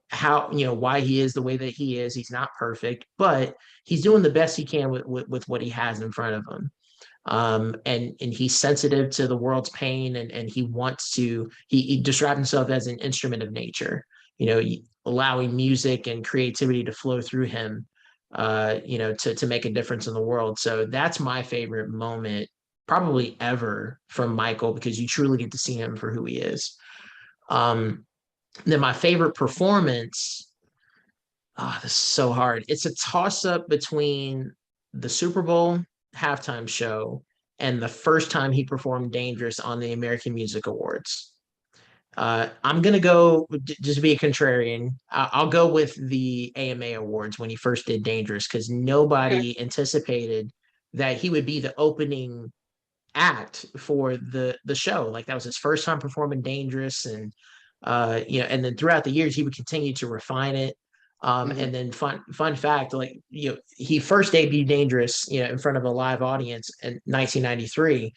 S2: how why he is the way that he is. He's not perfect, but he's doing the best he can with what he has in front of him. And he's sensitive to the world's pain, and he wants to he described himself as an instrument of nature, allowing music and creativity to flow through him, to make a difference in the world. So that's my favorite moment probably ever from Michael, because you truly get to see him for who he is. Then my favorite performance, this is so hard. It's a toss up between the Super Bowl halftime show and the first time he performed Dangerous on the American Music Awards. I'm going to go, just be a contrarian. I'll go with the AMA Awards when he first did Dangerous, because nobody anticipated that he would be the opening act for the show. Like that was his first time performing Dangerous, and and then throughout the years he would continue to refine it. And then fun fact, like he first debuted Dangerous in front of a live audience in 1993,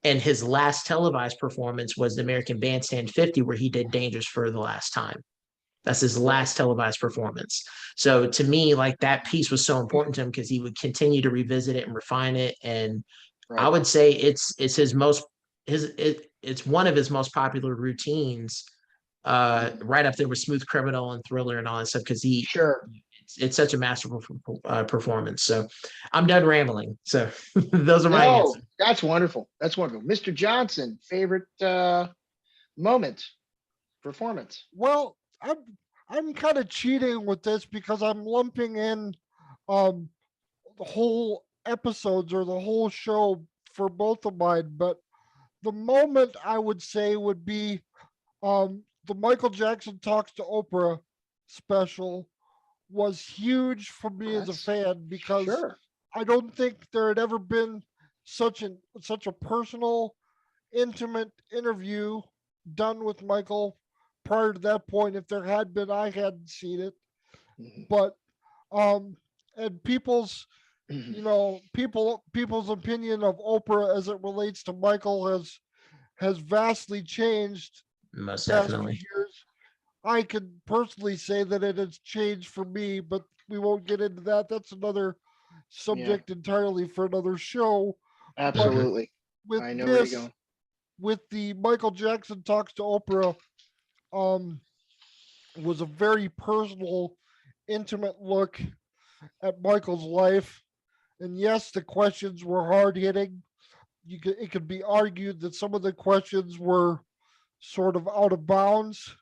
S2: and his last televised performance was the American Bandstand 50, where he did Dangerous for the last time. That's his last televised performance. So to me, like that piece was so important to him, because he would continue to revisit it and refine it. And I would say it's one of his most popular routines, right up there with Smooth Criminal and Thriller and all that stuff, because it's such a masterful performance. So I'm done rambling. So those are my answers.
S1: That's wonderful. That's wonderful. Mr. Johnson, favorite moment, performance?
S3: Well, I'm kind of cheating with this because I'm lumping in the whole episodes or the whole show for both of mine. But the moment I would say would be the Michael Jackson Talks to Oprah special was huge for me as a fan, because I don't think there had ever been such a personal, intimate interview done with Michael prior to that point. If there had been, I hadn't seen it. But and people's people's opinion of Oprah as it relates to Michael has vastly changed
S2: most
S3: the past few
S2: definitely
S3: years. I can personally say that it has changed for me, but we won't get into that. That's another subject entirely for another show.
S1: Absolutely.
S3: But with
S1: I know where you're going.
S3: with the Michael Jackson Talks to Oprah, was a very personal, intimate look at Michael's life. And yes, the questions were hard hitting. It could be argued that some of the questions were sort of out of bounds.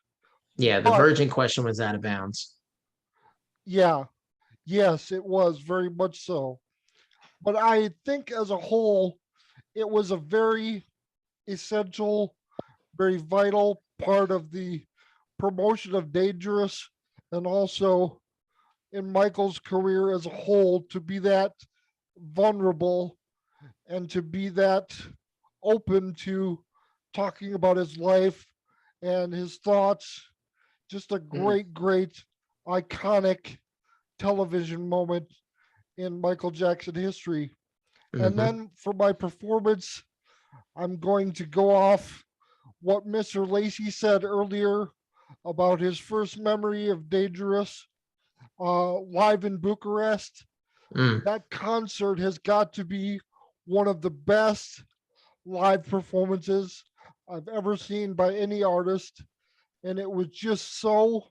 S2: Yeah, the Virgin question was out of bounds.
S3: Yeah, yes, it was very much so. But I think as a whole, it was a very essential, very vital part of the promotion of Dangerous, and also in Michael's career as a whole, to be that vulnerable and to be that open to talking about his life and his thoughts. Just a great, iconic television moment in Michael Jackson history. And then for my performance, I'm going to go off what Mr. Lacy said earlier about his first memory of Dangerous live in Bucharest. That concert has got to be one of the best live performances I've ever seen by any artist. And it was just so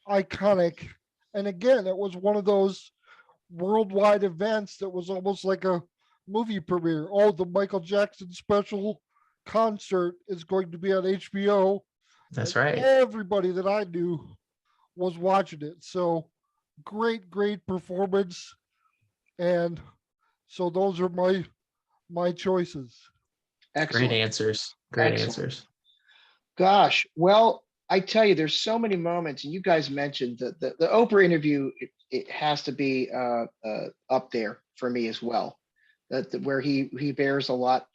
S3: iconic. And again, it was one of those worldwide events that was almost like a movie premiere. Oh, the Michael Jackson special concert is going to be on HBO.
S2: That's
S3: And
S2: right.
S3: everybody that I knew was watching it. So great performance. And so those are my choices.
S2: Great
S1: Excellent.
S2: answers. Great
S1: Excellent.
S2: answers.
S1: Gosh, well, I tell you, there's so many moments, and you guys mentioned the Oprah interview. It has to be up there for me as well. Where he bears a lot.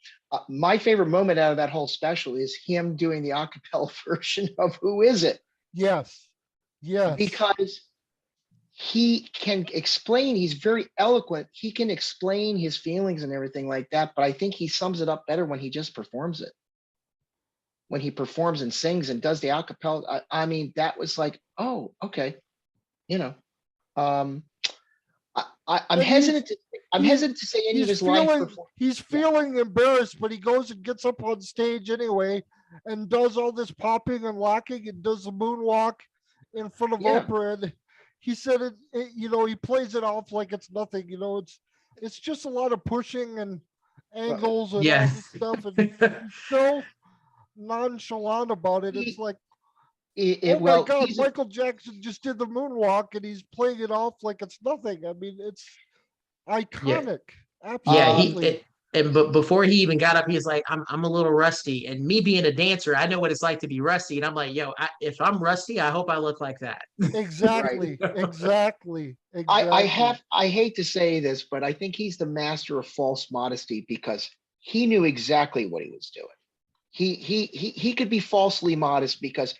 S1: My favorite moment out of that whole special is him doing the acapella version of "Who Is It,"
S3: Yes. Yes.
S1: because he can explain. He's very eloquent. He can explain his feelings and everything like that. But I think he sums it up better when he just performs it. When he performs and sings and does the acapella, I mean, that was like, oh, okay, you know. Um, I'm
S3: And
S1: hesitant to I'm
S3: he's
S1: hesitant to say any of his live performance.
S3: he's
S1: Yeah,
S3: feeling embarrassed, but he goes and gets up on stage anyway and does all this popping and locking and does the moonwalk in front of
S1: yeah.
S3: Oprah. And he said he plays it off like it's nothing. It's just a lot of pushing and
S1: Well,
S3: angles and all
S2: Yeah.
S3: this stuff. And he's so nonchalant about it. It's
S1: he,
S3: like, oh my
S1: well,
S3: God, Michael Jackson just did the moonwalk and he's playing it off like it's nothing. I mean, it's
S2: Yeah.
S3: iconic.
S2: Yeah.
S3: Absolutely.
S2: But before he even got up, he's like, I'm a little rusty. And me being a dancer, I know what it's like to be rusty. And I'm like, yo, if I'm rusty, I hope I look like that.
S1: right.
S3: Exactly. Exactly. Exactly.
S1: I hate to say this, but I think he's the master of false modesty because he knew exactly what he was doing. He could be falsely modest because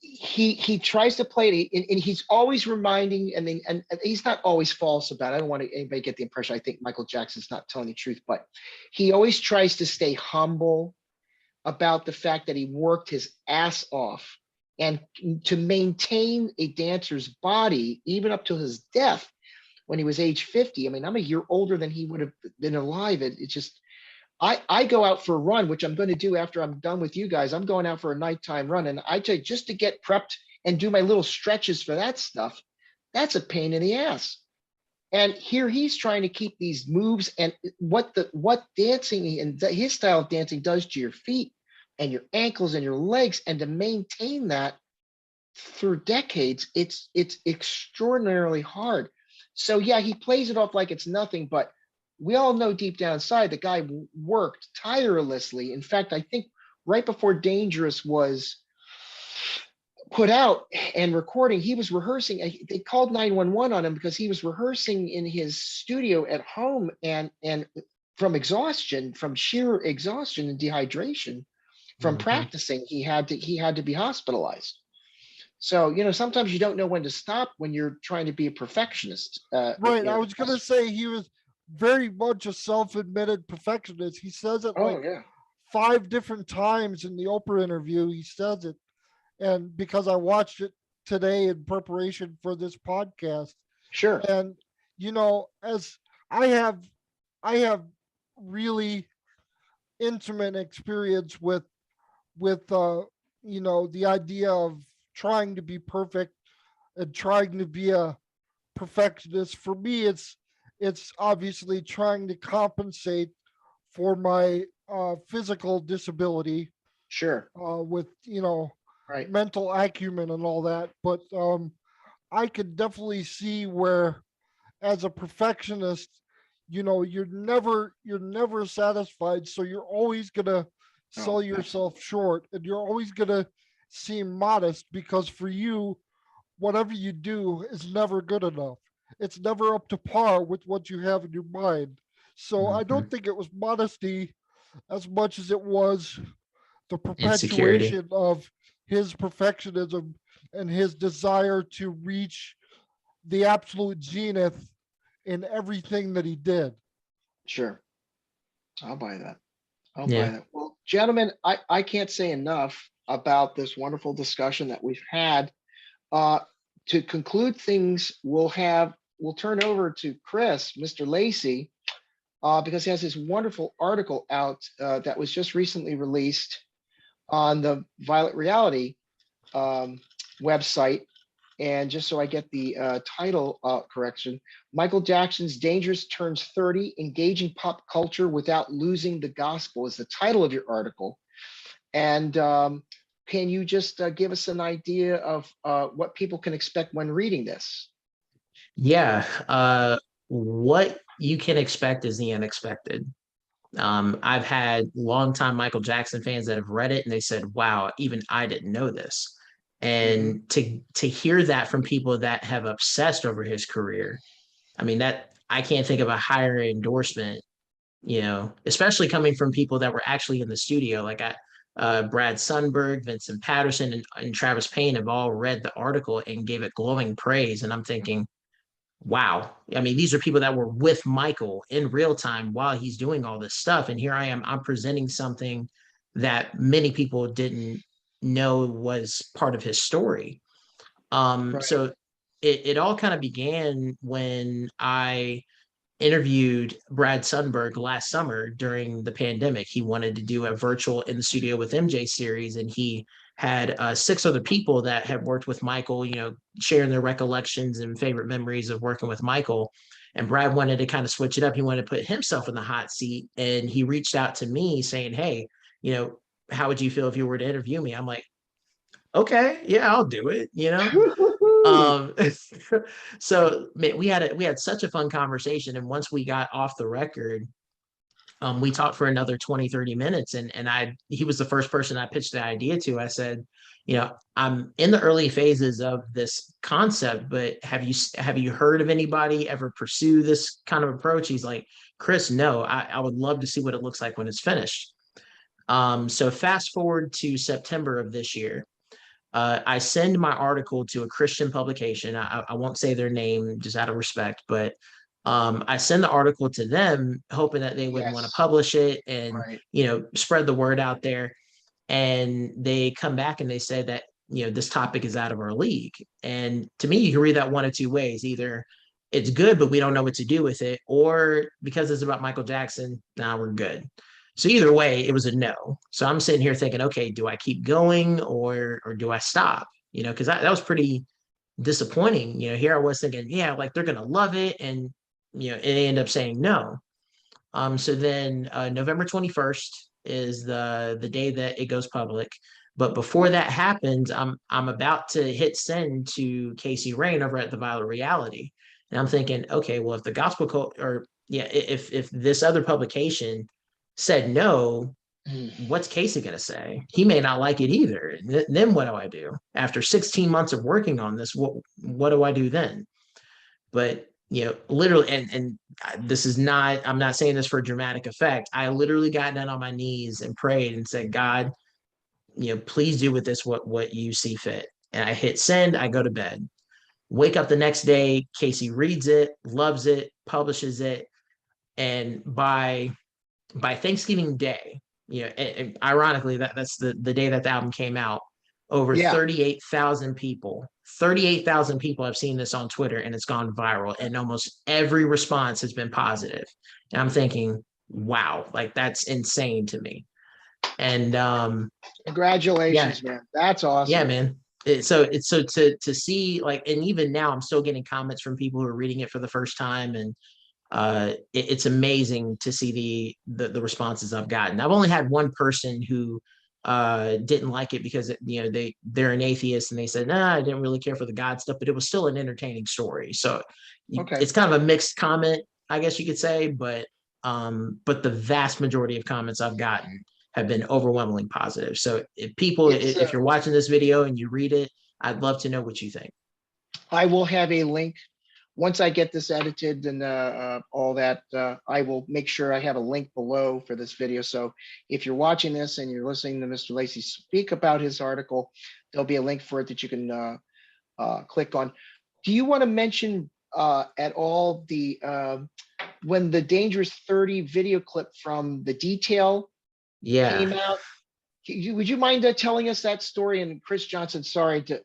S1: he tries to play it, and he's always reminding, and he's not always false about it. I don't want anybody to get the impression I think Michael Jackson's not telling the truth, but he always tries to stay humble about the fact that he worked his ass off and to maintain a dancer's body even up to his death when he was age 50. I mean, I'm a year older than he would have been alive. It's just I go out for a run, which I'm going to do after I'm done with you guys. I'm going out for a nighttime run, and I tell you, just to get prepped and do my little stretches for that stuff, that's a pain in the ass. And here he's trying to keep these moves and what dancing and his style of dancing does to your feet and your ankles and your legs, and to maintain that through decades, it's extraordinarily hard. So yeah, he plays it off like it's nothing, but we all know deep down inside the guy worked tirelessly. In fact, I think right before Dangerous was put out and recording, he was rehearsing. They called 911 on him because he was rehearsing in his studio at home, and from exhaustion, from sheer exhaustion and dehydration from
S2: Mhm.
S1: practicing, he had to be hospitalized. So sometimes you don't know when to stop when you're trying to be a perfectionist.
S3: Right. I was gonna say he was very much a self-admitted perfectionist. He says it
S1: Oh
S3: like
S1: yeah,
S3: 5 different times in the Oprah interview. He says it, and because I watched it today in preparation for this podcast,
S1: sure.
S3: and as I have, I have really intimate experience with the idea of trying to be perfect and trying to be a perfectionist. For me, it's obviously trying to compensate for my physical disability
S1: Sure.
S3: with
S1: Right.
S3: mental acumen and all that. But I could definitely see where, as a perfectionist, you're never satisfied, so you're always gonna
S1: Oh,
S3: sell yourself short, and you're always gonna seem modest because for you, whatever you do is never good enough. It's never up to par with what you have in your mind. So I don't
S2: Mhm.
S3: think it was modesty as much as it was the
S2: Insecurity.
S3: perpetuation of his perfectionism and his desire to reach the absolute zenith in everything that he did.
S1: sure. I'll buy that. I'll buy
S2: Yeah.
S1: that. Well, gentlemen, I can't say enough about this wonderful discussion that we've had. Uh, to conclude things, we'll turn over to Chris, Mr. Lacy. because he has this wonderful article out that was just recently released on the Violet Reality website. And just so I get the title correction, Michael Jackson's Dangerous Turns 30, Engaging Pop Culture Without Losing the Gospel is the title of your article. And can you just give us an idea of what people can expect when reading this?
S2: Yeah. What you can expect is the unexpected. I've had longtime Michael Jackson fans that have read it and they said, wow, even I didn't know this. And to hear that from people that have obsessed over his career, I mean, that I can't think of a higher endorsement, especially coming from people that were actually in the studio. Like Brad Sundberg, Vincent Patterson, and Travis Payne have all read the article and gave it glowing praise. And I'm thinking, wow. I mean, these are people that were with Michael in real time while he's doing all this stuff. And here I am, I'm presenting something that many people didn't know was part of his story.
S1: Right.
S2: So it all kind of began when I interviewed Brad Sundberg last summer during the pandemic. He wanted to do a virtual in the studio with MJ series, and he had 6 other people that had worked with Michael, sharing their recollections and favorite memories of working with Michael. And Brad wanted to kind of switch it up. He wanted to put himself in the hot seat, and he reached out to me saying, "Hey, how would you feel if you were to interview me?" I'm like, "Okay, yeah, I'll do it." Um, so man, we had such a fun conversation. And once we got off the record, we talked for another 20, 30 minutes. And he was the first person I pitched the idea to. I said, I'm in the early phases of this concept, but have you heard of anybody ever pursue this kind of approach? He's like, Chris, no, I would love to see what it looks like when it's finished. So fast forward to September of this year. I send my article to a Christian publication. I won't say their name just out of respect, but I send the article to them, hoping that they would want to
S1: Yes.
S2: publish it and
S1: Right.
S2: spread the word out there. And they come back and they say that this topic is out of our league. And to me, you can read that one of two ways: either it's good, but we don't know what to do with it, or because it's about Michael Jackson, now we're good. So either way, it was a no. So I'm sitting here thinking, okay, do I keep going or do I stop? Because that was pretty disappointing. Here I was thinking, yeah, like they're gonna love it, and they end up saying no. So then November 21st is the day that it goes public. But before that happens, I'm about to hit send to Casey Rain over at the Violet Reality, and I'm thinking, okay, well, if the gospel or yeah, if this other publication said no, what's Casey going to say? He may not like it either. Then what do I do? After 16 months of working on this, what do I do then? But literally, and this is not, I'm not saying this for dramatic effect. I literally got down on my knees and prayed and said, God, please do with this what you see fit. And I hit send, I go to bed. Wake up the next day, Casey reads it, loves it, publishes it. And by Thanksgiving Day, and ironically, that's the day that the album came out, over
S1: Yeah.
S2: 38,000 people have seen this on Twitter, and it's gone viral. And almost every response has been positive. And I'm thinking, wow, like that's insane to me. And yeah,
S1: Congratulations, man. That's
S2: yeah,
S1: awesome.
S2: man. So to see, like, and even now I'm still getting comments from people who are reading it for the first time, and it's amazing to see the responses I've gotten. I've only had one person who didn't like it because they're an atheist and they said, nah, I didn't really care for the God stuff, but it was still an entertaining story. So
S1: Okay.
S2: it's kind of a mixed comment, I guess you could say, but the vast majority of comments I've gotten have been overwhelmingly positive. So if you're watching this video and you read it, I'd love to know what you think.
S1: I will have a link once I get this edited and all that. I will make sure I have a link below for this video. So if you're watching this and you're listening to Mr. Lacy speak about his article, there'll be a link for it that you can click on. Do you want to mention at all the when the Dangerous 30 video clip from The Detail
S2: Yeah.
S1: came out? would you mind telling us that story? And Chris Johnson, sorry to,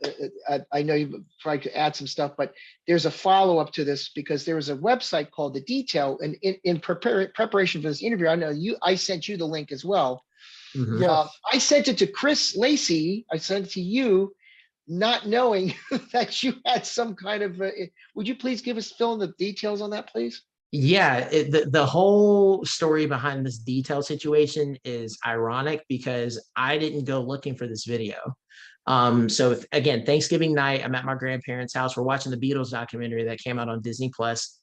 S1: I know you tried to add some stuff, but there's a follow-up to this because there was a website called The Detail, and in preparation for this interview, I know I sent you the link as well.
S2: Mhm.
S3: Yes.
S1: I sent it to Chris Lacy. I sent it to you, not knowing that you had some kind of, would you please fill in the details on that, please?
S2: Yeah, the whole story behind this detail situation is ironic because I didn't go looking for this video. So again, Thanksgiving night, I'm at my grandparents' house. We're watching the Beatles documentary that came out on Disney Plus.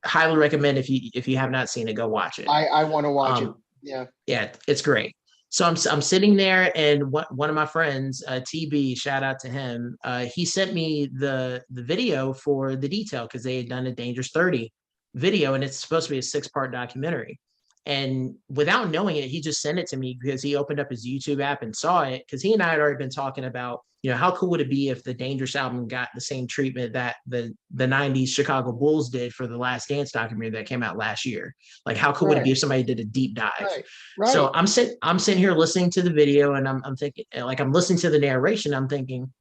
S2: Highly recommend if you have not seen it, go watch it.
S1: I want to watch it. Yeah.
S2: Yeah, it's great. So I'm sitting there, and one of my friends, TB, shout out to him. He sent me the video for the detail because they had done a Dangerous 30 video, and it's supposed to be a 6-part documentary. And without knowing it, he just sent it to me because he opened up his YouTube app and saw it, because he and I had already been talking about, how cool would it be if the Dangerous album got the same treatment that the 90s Chicago Bulls did for the Last Dance documentary that came out last year? Like, how cool would it be if somebody did a deep dive?
S1: Right.
S2: So I'm sitting here listening to the video, and I'm thinking, like, I'm listening to the narration. I'm thinking,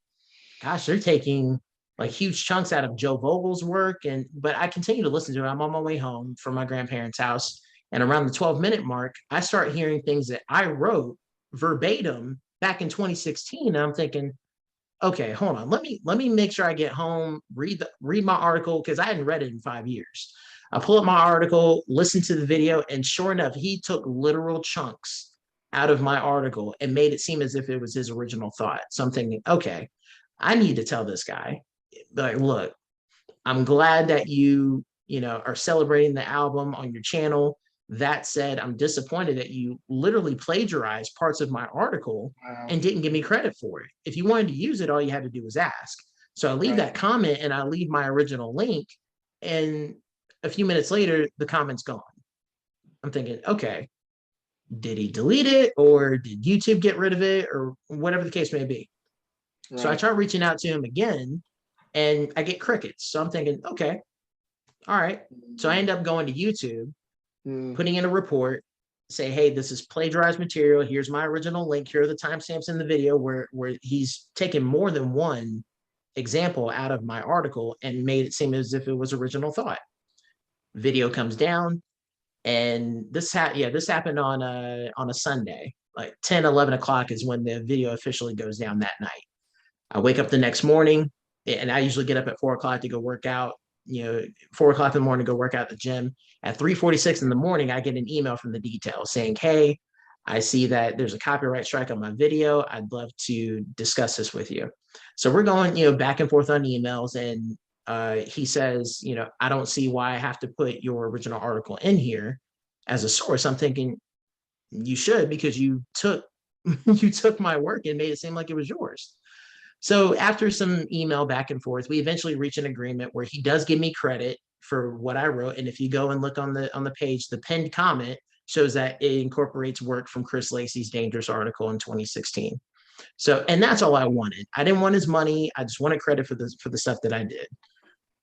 S2: gosh, they're taking like huge chunks out of Joe Vogel's work. But I continue to listen to it. I'm on my way home from my grandparents' house. And around the 12-minute mark, I start hearing things that I wrote verbatim back in 2016. And I'm thinking, okay, hold on. Let me make sure I get home, read my article, because I hadn't read it in 5 years. I pull up my article, listen to the video, and sure enough, he took literal chunks out of my article and made it seem as if it was his original thought. So I'm thinking, okay, I need to tell this guy, like, look, I'm glad that you are celebrating the album on your channel. That said, I'm disappointed that you literally plagiarized parts of my article and didn't give me credit for it. If you wanted to use it, all you had to do was ask. So I leave that comment and I leave my original link. And a few minutes later, the comment's gone. I'm thinking, okay, did he delete it, or did YouTube get rid of it, or whatever the case may be? Right. So I try reaching out to him again, and I get crickets. So I'm thinking, okay, all right. So I end up going to YouTube, putting in a report, say, hey, this is plagiarized material. Here's my original link. Here are the timestamps in the video where he's taken more than one example out of my article and made it seem as if it was original thought. Video comes down, and this happened on a Sunday, like 10, 11 o'clock is when the video officially goes down that night. I wake up the next morning, and I usually get up at 4 o'clock to go work out, 4 o'clock in the morning to go work out at the gym. At 3:46 in the morning, I get an email from The Detail saying, hey, I see that there's a copyright strike on my video. I'd love to discuss this with you. So we're going, back and forth on emails, and he says, I don't see why I have to put your original article in here as a source. I'm thinking, you should, because you took my work and made it seem like it was yours. So after some email back and forth, we eventually reach an agreement where he does give me credit for what I wrote. And if you go and look on the page, the pinned comment shows that it incorporates work from Chris Lacy's Dangerous article in 2016. So, and that's all I wanted. I didn't want his money. I just wanted credit for the stuff that I did.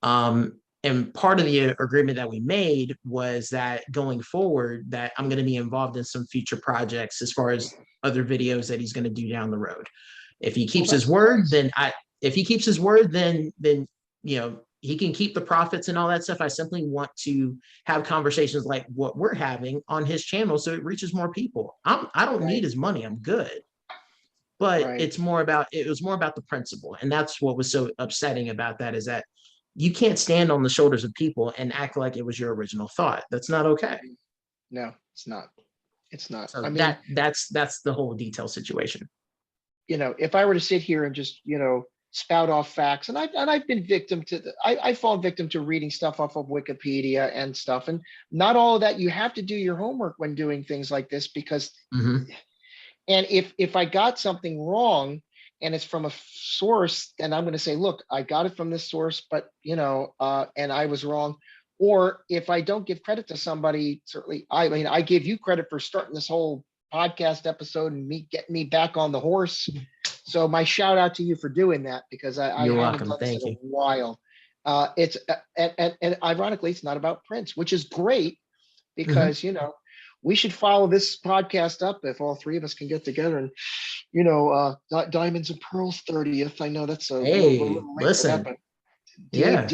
S2: And part of the agreement that we made was that going forward, that I'm going to be involved in some future projects as far as other videos that he's going to do down the road. If he keeps his word, then he can keep the profits and all that stuff. I simply want to have conversations like what we're having on his channel, so it reaches more people. I don't need his money. I'm good. But it was more about the principle. And that's what was so upsetting about that, is that you can't stand on the shoulders of people and act like it was your original thought. That's not okay.
S1: No, it's not. It's not.
S2: So
S1: I mean,
S2: that's the whole detail situation.
S1: If I were to sit here and just, spout off facts, and I've been victim to I fall victim to reading stuff off of Wikipedia and stuff, and not all of that. You have to do your homework when doing things like this, because, and if I got something wrong and it's from a source, and I'm going to say, look, I got it from this source, but and I was wrong. Or if I don't give credit to somebody, certainly, I give you credit for starting this whole podcast episode and getting me back on the horse. So my shout out to you for doing that, because I haven't done this in a while. It's and ironically, it's not about Prince, which is great, because we should follow this podcast up if all three of us can get together and, Diamonds and Pearls 30th. I know that's we're a
S2: Hey,
S1: little late for that,
S2: listen,
S1: but
S2: yeah,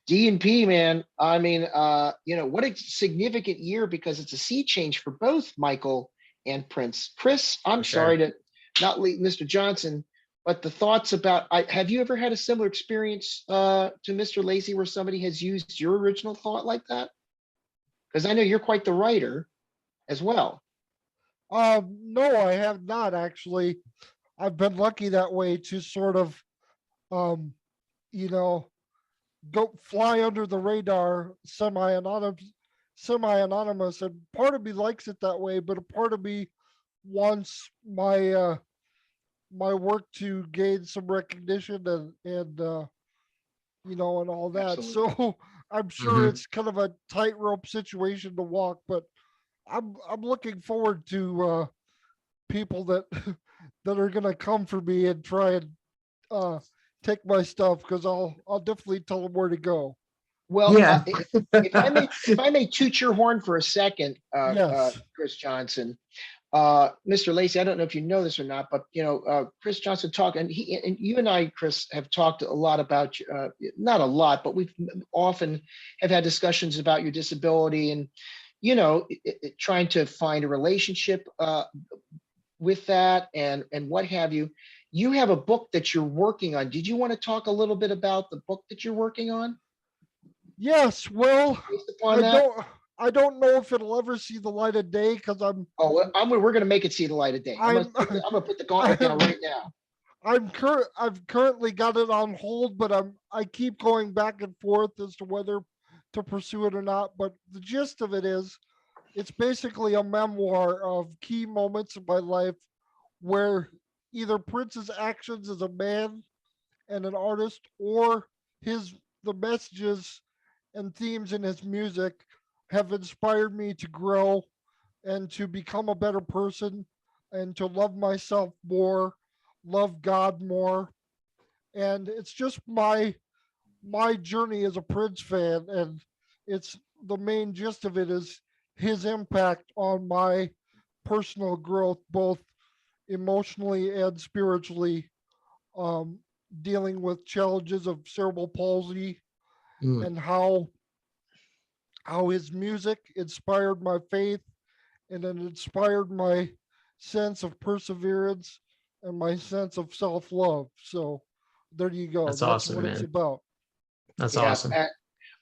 S1: D&P, man. I mean, what a significant year because it's a sea change for both Michael and Prince. Chris, I'm
S2: for sure.
S1: sorry to not leave Mr. Johnson, but the thoughts about, have you ever had a similar experience to Mr. Lacy where somebody has used your original thought like that? Because I know you're quite the writer as well.
S3: No, I have not actually. I've been lucky that way to sort of, um, you know, go fly under the radar, semi-anonymous, and part of me likes it that way, but a part of me wants my work to gain some recognition and all that.
S1: Absolutely.
S3: So I'm sure
S2: Hmm.
S3: it's kind of a tightrope situation to walk, but I'm looking forward to people that that are gonna come for me and try and uh take my stuff because I'll definitely tell them where to go.
S1: Well,
S2: Yeah.
S1: if I may toot your horn for a second,
S3: Yes.
S1: Chris Johnson, Mr. Lacy, I don't know if you know this or not, but Chris Johnson talked, and you and I, Chris, have talked a lot about not a lot, but we've often have had discussions about your disability and trying to find a relationship with that and what have you. You have a book that you're working on. Did you want to talk a little bit about the book that you're working on
S3: Yes. Well,
S1: based upon
S3: I
S1: that?
S3: don't I don't know if it'll ever see the light of day because
S1: Oh, well, we're going to make it see the light of day.
S3: I'm
S1: I'm gonna put the gauntlet down
S3: I'm
S1: right now.
S3: I've currently got it on hold, but I keep going back and forth as to whether to pursue it or not. But the gist of it is it's basically a memoir of key moments in my life where either Prince's actions as a man and an artist or his the messages and themes in his music have inspired me to grow and to become a better person and to love myself more, love God more. And it's just my journey as a Prince fan, and it's the main gist of it is his impact on my personal growth, both emotionally and spiritually, um, dealing with challenges of cerebral palsy
S2: Mm,
S3: and how his music inspired my faith and it inspired my sense of perseverance and my sense of self-love. So there you go.
S2: that's
S3: That's
S2: awesome,
S3: what it's
S2: man.
S3: about.
S2: That's
S1: Yeah,
S2: awesome.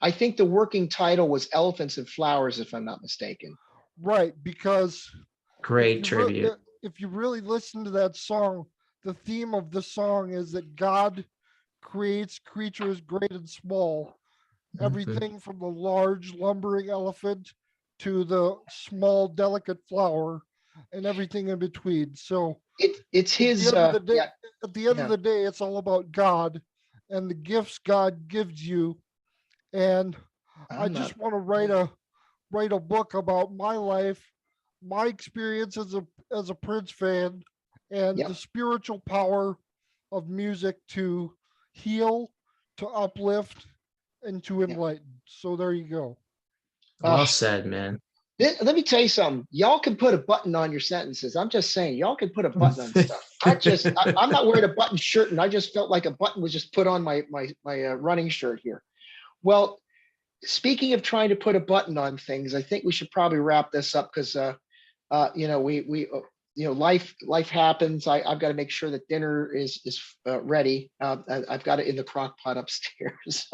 S1: I think the working title was Elephants and Flowers, if I'm not mistaken.
S3: Right, because if
S2: Great
S3: you re-
S2: tribute.
S3: if you really listen to that song, the theme of the song is that God creates creatures great and small,
S2: Mhm.
S3: everything from the large lumbering elephant to the small delicate flower and everything in between. So
S1: It's
S3: at the
S1: his
S3: end of the day,
S1: yeah,
S3: at the end of
S1: yeah.
S3: the day, it's all about God and the gifts God gives you. And I
S1: I'm not
S3: just want to
S1: yeah,
S3: write a book about my life, my experience as a Prince fan, and the
S1: yep.
S3: spiritual power of music to heal, to uplift, and to
S1: Yeah.
S3: enlighten. So there you go.
S2: Well
S1: Uh,
S2: said, man.
S1: let me tell you something. Y'all can put a button on your sentences. I'm just saying, y'all can put a button on stuff. I'm not wearing a button shirt, and I just felt like a button was just put on my running shirt here. Well, speaking of trying to put a button on things, I think we should probably wrap this up because we life happens. I've got to make sure that dinner is ready. I've got it in the crock pot upstairs.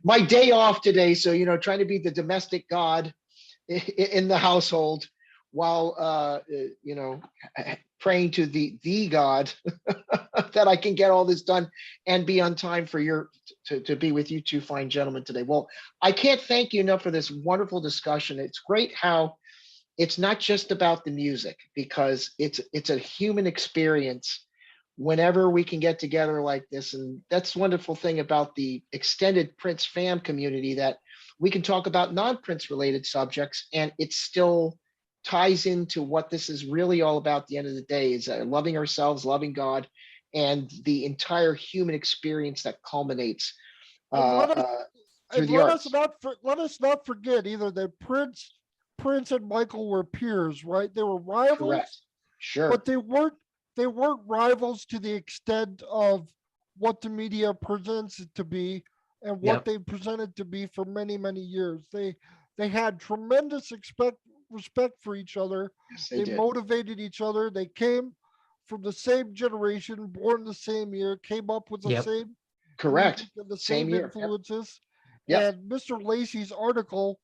S1: My day off today, so trying to be the domestic god in the household while praying to the God that I can get all this done and be on time for to be with you two fine gentlemen today. Well, I can't thank you enough for this wonderful discussion. It's great how it's not just about the music because it's a human experience whenever we can get together like this. And that's the wonderful thing about the extended Prince fam community that we can talk about non-Prince related subjects and it still ties into what this is really all about at the end of the day is loving ourselves, loving God, and the entire human experience that culminates.
S3: And
S1: Uh, uh, through
S3: And
S1: the arts.
S3: let us not forget either that Prince and Michael were peers, right? They were rivals,
S1: Correct. Sure.
S3: but they weren't rivals to the extent of what the media presents it to be and what
S2: Yep.
S3: they presented to be for many, many years. They had tremendous respect for each other.
S1: Yes,
S3: They
S1: did.
S3: motivated each other. They came from the same generation, born the same year, came up with the
S2: Yep.
S3: same
S1: Correct.
S3: music and the
S1: Same
S3: same
S1: year. Yep.
S3: influences.
S1: Yep.
S3: And Mr. Lacy's article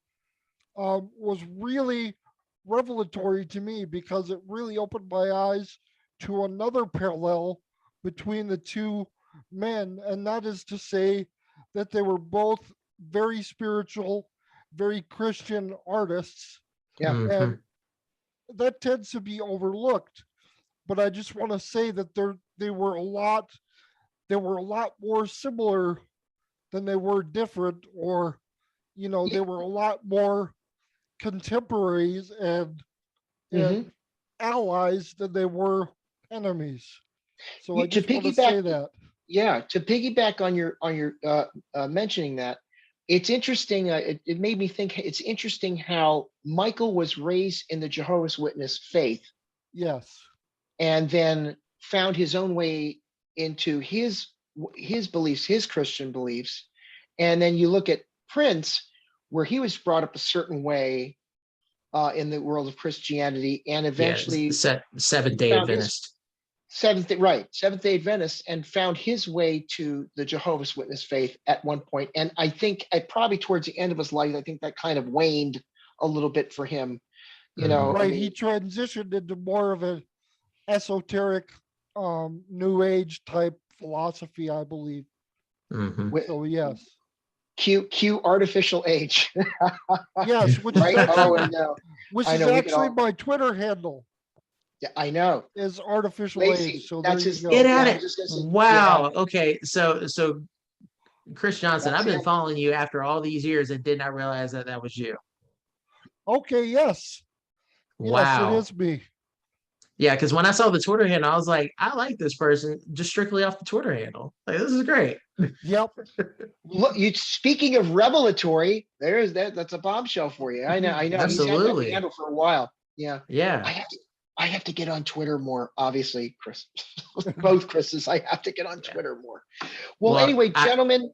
S3: was really revelatory to me because it really opened my eyes to another parallel between the two men, and that is to say that they were both very spiritual, very Christian artists,
S1: Yeah.
S2: Mhm.
S3: and that tends to be overlooked. But I just want to say that they were a lot more similar than they were different, or they were a lot more contemporaries
S1: hmm
S3: and allies than they were enemies. So I
S1: To
S3: just want to say
S1: piggyback,
S3: that.
S1: yeah, to piggyback on your mentioning that, it's interesting. It made me think. It's interesting how Michael was raised in the Jehovah's Witness faith,
S3: Yes.
S1: and then found his own way into his beliefs, his Christian beliefs, and then you look at Prince, where he was brought up a certain way in the world of Christianity, and
S2: Yeah.
S1: eventually
S2: Seventh Day
S1: found his
S2: Adventist.
S1: Seventh Day Adventist, and found his way to the Jehovah's Witness faith at one point. And I think probably towards the end of his life, I think that kind of waned a little bit for him.
S2: Mhm.
S1: I
S3: Right. He
S1: mean,
S3: transitioned into more of an esoteric, new age type philosophy, I believe.
S2: Mhm.
S1: with
S3: So yes.
S1: cue artificial age,
S3: Yes, which is
S1: right? Oh,
S3: actually
S1: and no,
S3: which
S1: I
S3: is
S1: know we can
S3: actually
S1: all.
S3: my Twitter handle
S1: Yeah, I know.
S3: is artificial age.
S1: Lacy,
S3: So there
S1: that's
S3: you
S1: his.
S2: Get
S3: go.
S2: at
S1: Yeah, I
S2: it.
S1: was just gonna say. Yeah,
S2: Wow. Okay. So Chris Johnson,
S1: that's
S2: I've been
S1: him.
S2: following you after all these years and did not realize that that was you.
S3: Okay, yes. Yes, it
S2: Wow.
S3: is me.
S2: Yeah, because when I saw the Twitter handle, I was like, I like this person just strictly off the Twitter handle. Like, this is great.
S3: Yep.
S1: Look, you speaking of revelatory, there's that. That's a bombshell for you. I know. I know. He's had that
S2: Absolutely.
S1: handle for a while. Yeah. I
S2: Yeah.
S1: have to. I have to get on Twitter more. Obviously, Chris. Both Chris's. I have to get on
S2: Yeah.
S1: Twitter more. Well,
S2: Well,
S1: anyway, gentlemen,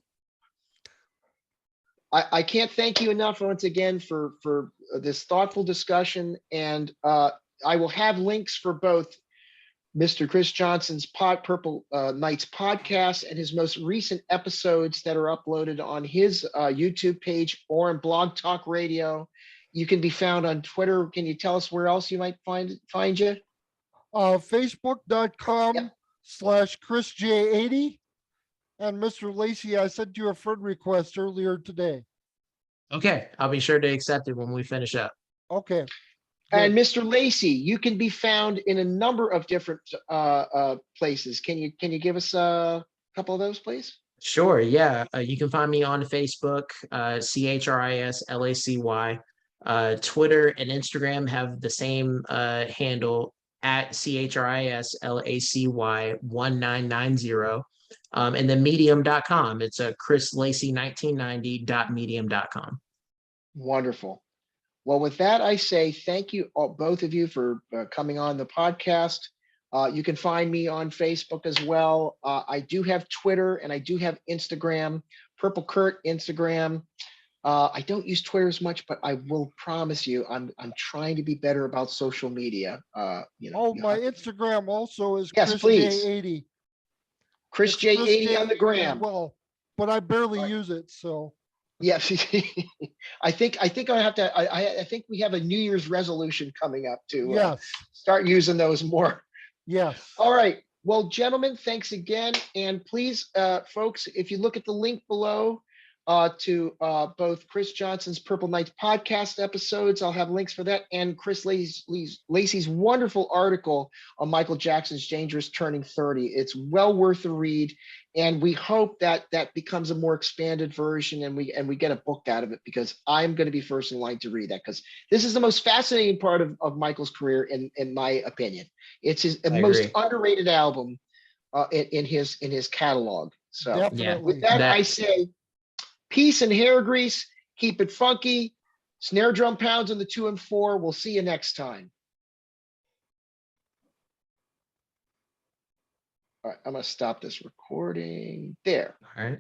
S1: I can't thank you enough once again for this thoughtful discussion, and I will have links for both Mr. Chris Johnson's Purple Nights podcast and his most recent episodes that are uploaded on his YouTube page or on Blog Talk Radio. You can be found on Twitter. Can you tell us where else you might find you?
S3: Facebook.com/ChrisJ80. And Mr. Lacy, I sent you a friend request earlier today.
S2: okay. I'll be sure to accept it when we finish up.
S3: Okay.
S1: And
S3: Good.
S1: Mr. Lacy, you can be found in a number of different places. Can you give us a couple of those, please?
S2: Sure. Yeah. You can find me on Facebook, ChrisLacy. Twitter and Instagram have the same handle at ChrisLacy1990. And then medium.com. It's a chrislacy1990.medium.com.
S1: Wonderful. Well, with that, I say thank you, both of you, for coming on the podcast. You can find me on Facebook as well. I do have Twitter and I do have Instagram, Purple Kurt Instagram. I don't use Twitter as much, but I will promise you, I'm trying to be better about social media.
S3: My
S1: have to-
S3: Instagram also is
S1: Yes, please.
S3: ChrisJ80.
S1: Chris
S3: It's
S1: J80 on the
S3: ChrisJ80 as
S1: gram.
S3: well, but I barely
S1: Right.
S3: use it. So
S1: Yes, I think I have to. I think we have a New Year's resolution coming up to
S3: yes,
S1: start using those more.
S3: yes.
S1: All right. Well, gentlemen, thanks again. And please, folks, if you look at the link below to both Chris Johnson's Purple Nights podcast episodes, I'll have links for that, and Chris Lacy's wonderful article on Michael Jackson's Dangerous Turning 30. It's well worth the read. And we hope that that becomes a more expanded version, and we get a book out of it, because I'm going to be first in line to read that, because this is the most fascinating part of Michael's career, in my opinion. It's his most
S2: agree.
S1: underrated album in his catalog. So
S3: Definitely.
S1: with that, I say Peace and hair grease. Keep it funky. Snare drum pounds on the 2 and 4. We'll see you next time. All right, I'm going to stop this recording there.
S2: All right.